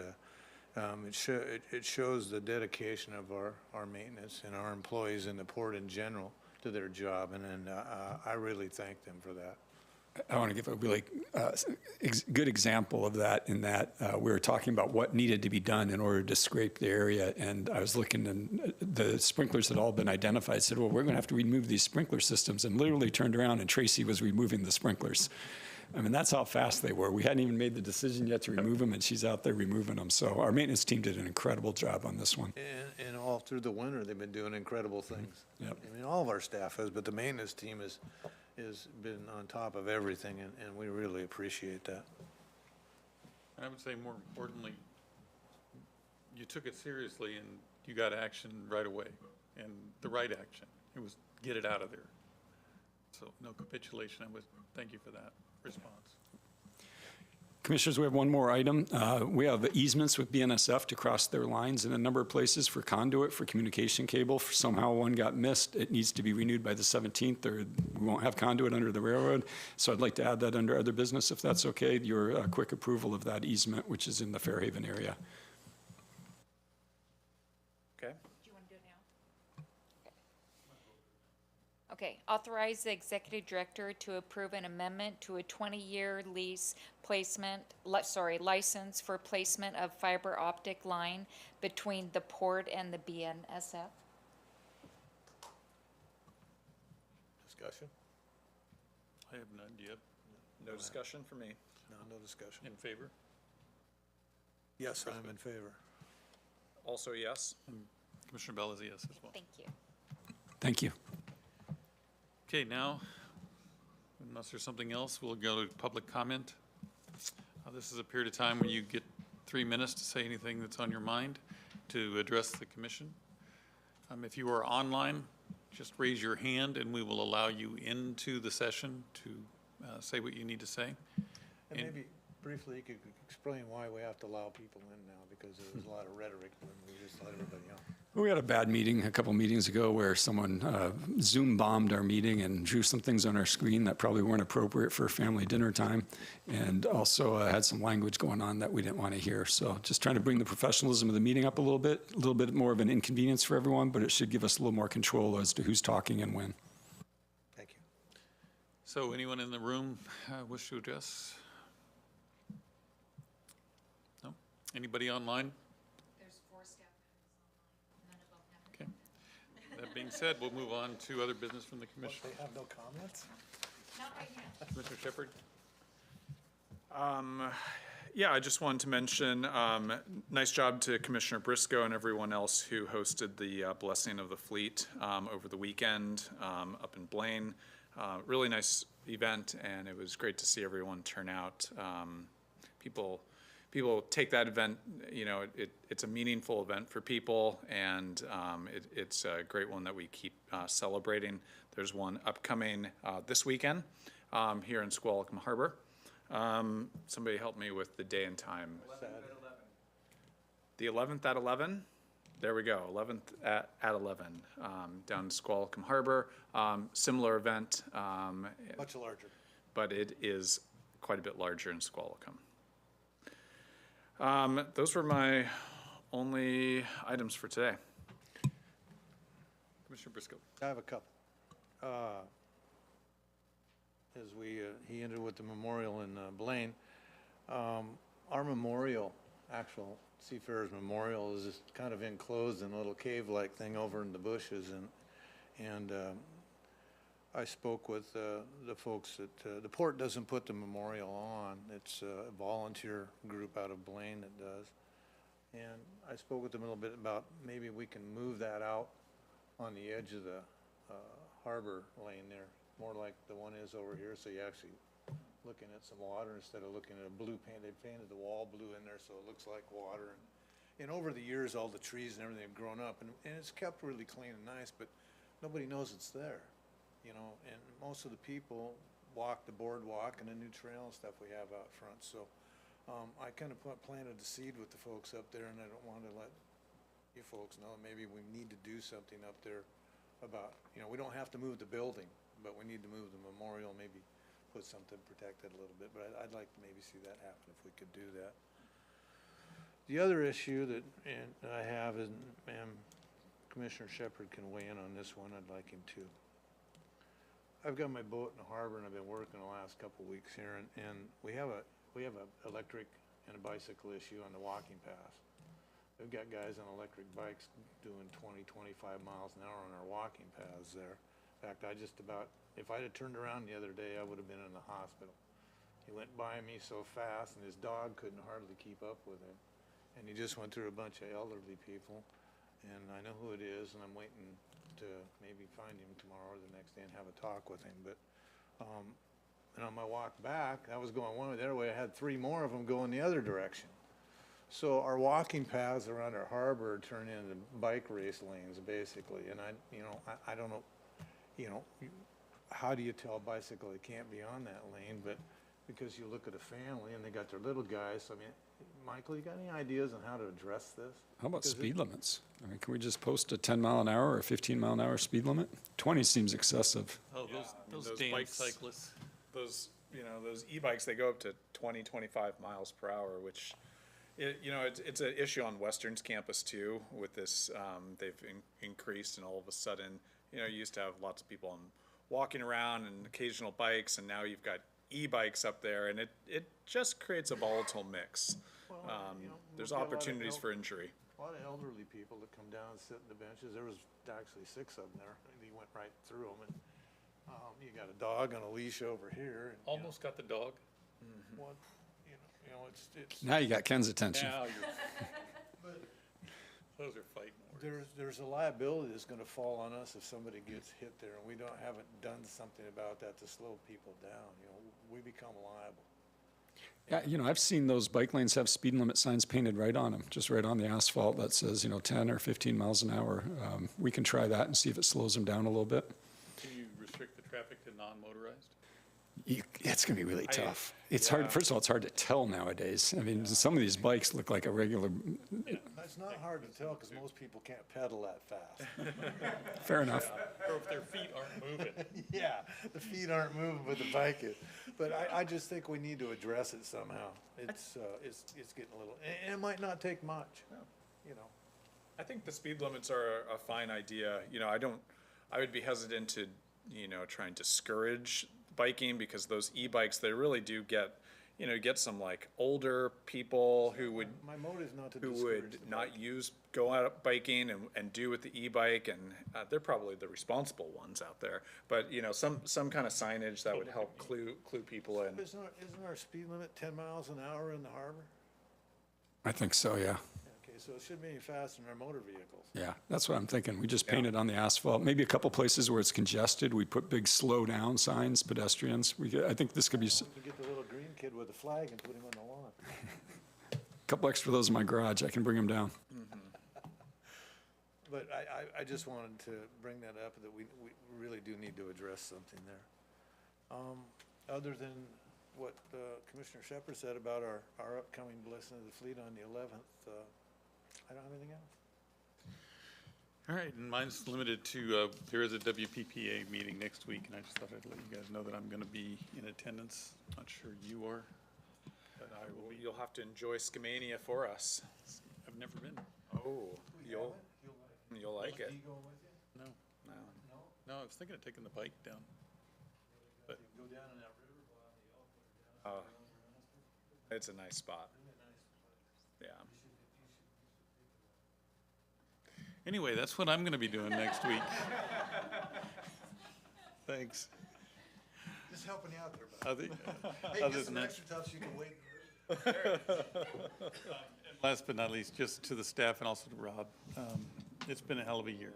it shows the dedication of our maintenance and our employees in the port in general to their job, and I really thank them for that. I want to give a really good example of that in that we were talking about what needed to be done in order to scrape the area. And I was looking, and the sprinklers had all been identified. I said, well, we're going to have to remove these sprinkler systems, and literally turned around and Tracy was removing the sprinklers. I mean, that's how fast they were. We hadn't even made the decision yet to remove them, and she's out there removing them. So our maintenance team did an incredible job on this one. And all through the winter, they've been doing incredible things. Yep. I mean, all of our staff has, but the maintenance team has been on top of everything, and we really appreciate that. I would say more importantly, you took it seriously and you got action right away, and the right action. It was get it out of there. So no capitulation. I would thank you for that response. Commissioners, we have one more item. We have easements with BNSF to cross their lines in a number of places for conduit, for communication cable. Somehow one got missed. It needs to be renewed by the 17th, or we won't have conduit under the railroad. So I'd like to add that under other business, if that's okay, your quick approval of that easement, which is in the Fairhaven area. Okay. Do you want to do it now? Okay, authorize the executive director to approve an amendment to a 20-year lease license for placement of fiber optic line between the port and the BNSF. Discussion? I have none. Do you have No discussion for me. No discussion. in favor? Yes, I'm in favor. Also, yes. Commissioner Bell is a yes as well. Thank you. Thank you. Okay, now, unless there's something else, we'll go to public comment. This is a period of time when you get 3 minutes to say anything that's on your mind to address the commission. If you are online, just raise your hand and we will allow you into the session to say what you need to say. And maybe briefly, you could explain why we have to allow people in now, because there was a lot of rhetoric when we just let everybody out. We had a bad meeting a couple meetings ago where someone Zoom bombed our meeting and drew some things on our screen that probably weren't appropriate for family dinner time, and also had some language going on that we didn't want to hear. So just trying to bring the professionalism of the meeting up a little bit more of an inconvenience for everyone, but it should give us a little more control as to who's talking and when. Thank you. So anyone in the room wish to address? No? Anybody online? There's 4 staff members online. None of them have. Okay. That being said, we'll move on to other business from the commission. They have no comments? Not right now. Commissioner Shepard? Yeah, I just wanted to mention, nice job to Commissioner Briscoe and everyone else who hosted the Blessing of the Fleet over the weekend up in Blaine. Really nice event, and it was great to see everyone turn out. People take that event, it's a meaningful event for people, and it's a great one that we keep celebrating. There's one upcoming this weekend here in Squalicum Harbor. Somebody help me with the day and time. 11th at 11. The 11th at 11? There we go, 11th at 11, down in Squalicum Harbor. Similar event. Much larger. But it is quite a bit larger in Squalicum. Those were my only items for today. Commissioner Briscoe? I have a couple. As he ended with the memorial in Blaine, our memorial, actual Seafarers Memorial, is just kind of enclosed in a little cave-like thing over in the bushes, and I spoke with the folks at the port doesn't put the memorial on. It's a volunteer group out of Blaine that does, and I spoke with them a little bit about maybe we can move that out on the edge of the harbor lane there, more like the one is over here, so you actually looking at some water instead of looking at a blue paint. They painted the wall blue in there so it looks like water. And over the years, all the trees and everything have grown up, and it's kept really clean and nice, but nobody knows it's there, and most of the people walk the boardwalk and the new trail and stuff we have out front. So I kind of planted the seed with the folks up there, and I don't want to let you folks know maybe we need to do something up there about, you know, we don't have to move the building, but we need to move the memorial, maybe put something protected a little bit, but I'd like to maybe see that happen if we could do that. The other issue that I have is, and Commissioner Shepherd can weigh in on this one, I'd like him to. I've got my boat in the harbor and I've been working the last couple of weeks here, and we have a electric and a bicycle issue on the walking path. We've got guys on electric bikes doing 20, 25 miles an hour on our walking paths there. In fact, if I'd have turned around the other day, I would have been in the hospital. He went by me so fast and his dog couldn't hardly keep up with him. And he just went through a bunch of elderly people. And I know who it is, and I'm waiting to maybe find him tomorrow or the next day and have a talk with him. But, and on my walk back, I was going one way, the other way, I had 3 more of them going the other direction. So our walking paths around our harbor turn into bike race lanes, basically. And I don't know, how do you tell a bicycle it can't be on that lane? But because you look at a family and they got their little guys, so I mean, Michael, you got any ideas on how to address this? How about speed limits? I mean, can we just post a 10 mile an hour or 15 mile an hour speed limit? 20 seems excessive. Oh, those damn bikes- cyclists. Those e-bikes, they go up to 20, 25 miles per hour, which, it's an issue on Western's campus too with this, they've increased, and all of a sudden, you used to have lots of people walking around and occasional bikes, and now you've got e-bikes up there, and it just creates a volatile mix. There's we've got a lot of opportunities for injury. A lot of elderly people that come down and sit in the benches. There was actually 6 of them there. He went right through them, and you got a dog on a leash over here. And, Almost got the dog. What, it's. Now you got Ken's attention. Now those are fighting words. There's a liability that's gonna fall on us if somebody gets hit there, and we haven't done something about that to slow people down, we become liable. Yeah, I've seen those bike lanes have speed limit signs painted right on them, just right on the asphalt that says, 10 or 15 miles an hour. We can try that and see if it slows them down a little bit. Can you restrict the traffic to non-motorized? It's going to be really tough. It's hard. First of all, it's hard to tell nowadays. I mean, some of these bikes look like a regular. It's not hard to tell, because most people can't pedal that fast. Fair enough. Or if their feet aren't moving. Yeah, the feet aren't moving, but the bike is. But I just think we need to address it somehow. It's getting a little, and it might not take much, I think the speed limits are a fine idea. I would be hesitant to, try and discourage biking, because those e-bikes, they really do get some like older people who would, My motive is not to who discourage would the not bike. go out biking and do with the e-bike, and they're probably the responsible ones out there. But, some kind of signage that would help clue people in. Isn't our speed limit 10 miles an hour in the harbor? I think so, yeah. Okay, so it shouldn't be any faster than our motor vehicles. Yeah, that's what I'm thinking. We just paint it on the asphalt. Maybe a couple places where it's congested, we put big slow down signs, pedestrians. I think this could be We get the little green kid with the flag and put him on the lawn. a couple extra of those in my garage. I can bring them down. But I just wanted to bring that up, that we really do need to address something there. Other than what Commissioner Shepherd said about our upcoming Blessing of the Fleet on the 11th, I don't have anything else. All right, and mine's limited to, there is a WPPA meeting next week, and I just thought I'd let you guys know that I'm going to be in attendance. Not sure you are, but I will be. You'll have to enjoy Skamania for us. I've never been. Oh, you'll like it. No, No. no, I was thinking of taking the bike down. But Go down in that river. It's a nice spot. Yeah. anyway, that's what I'm going to be doing next week. Thanks. Just helping you out there, bud. Hey, Other get than some that, extra tough so you can wait. last but not least, just to the staff and also to Rob, it's been a hell of a year.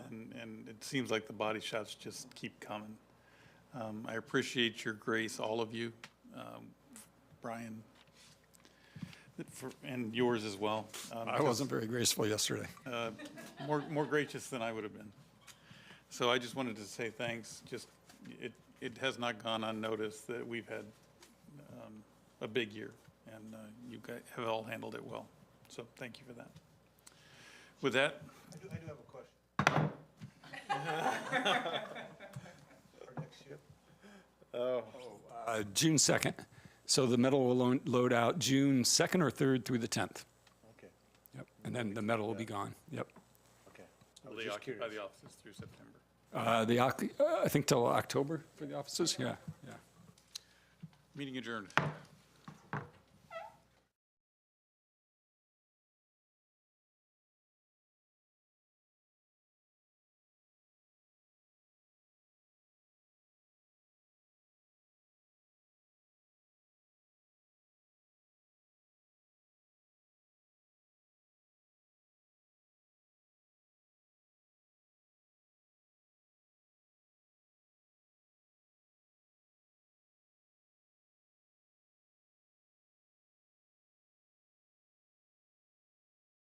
And it seems like the body shots just keep coming. I appreciate your grace, all of you, Brian, and yours as well. I wasn't very graceful yesterday. More gracious than I would have been. So I just wanted to say thanks. Just it has not gone unnoticed that we've had a big year, and you guys have all handled it well. So thank you for that. With that, I do have a question. June 2nd. So the metal will load out June 2nd or 3rd through the 10th. Okay, Yep. And then the metal will be gone. Yep. okay. I Will was they just occupy curious. the offices through September? I think till October for the offices. Yeah. Yeah. Meeting adjourned.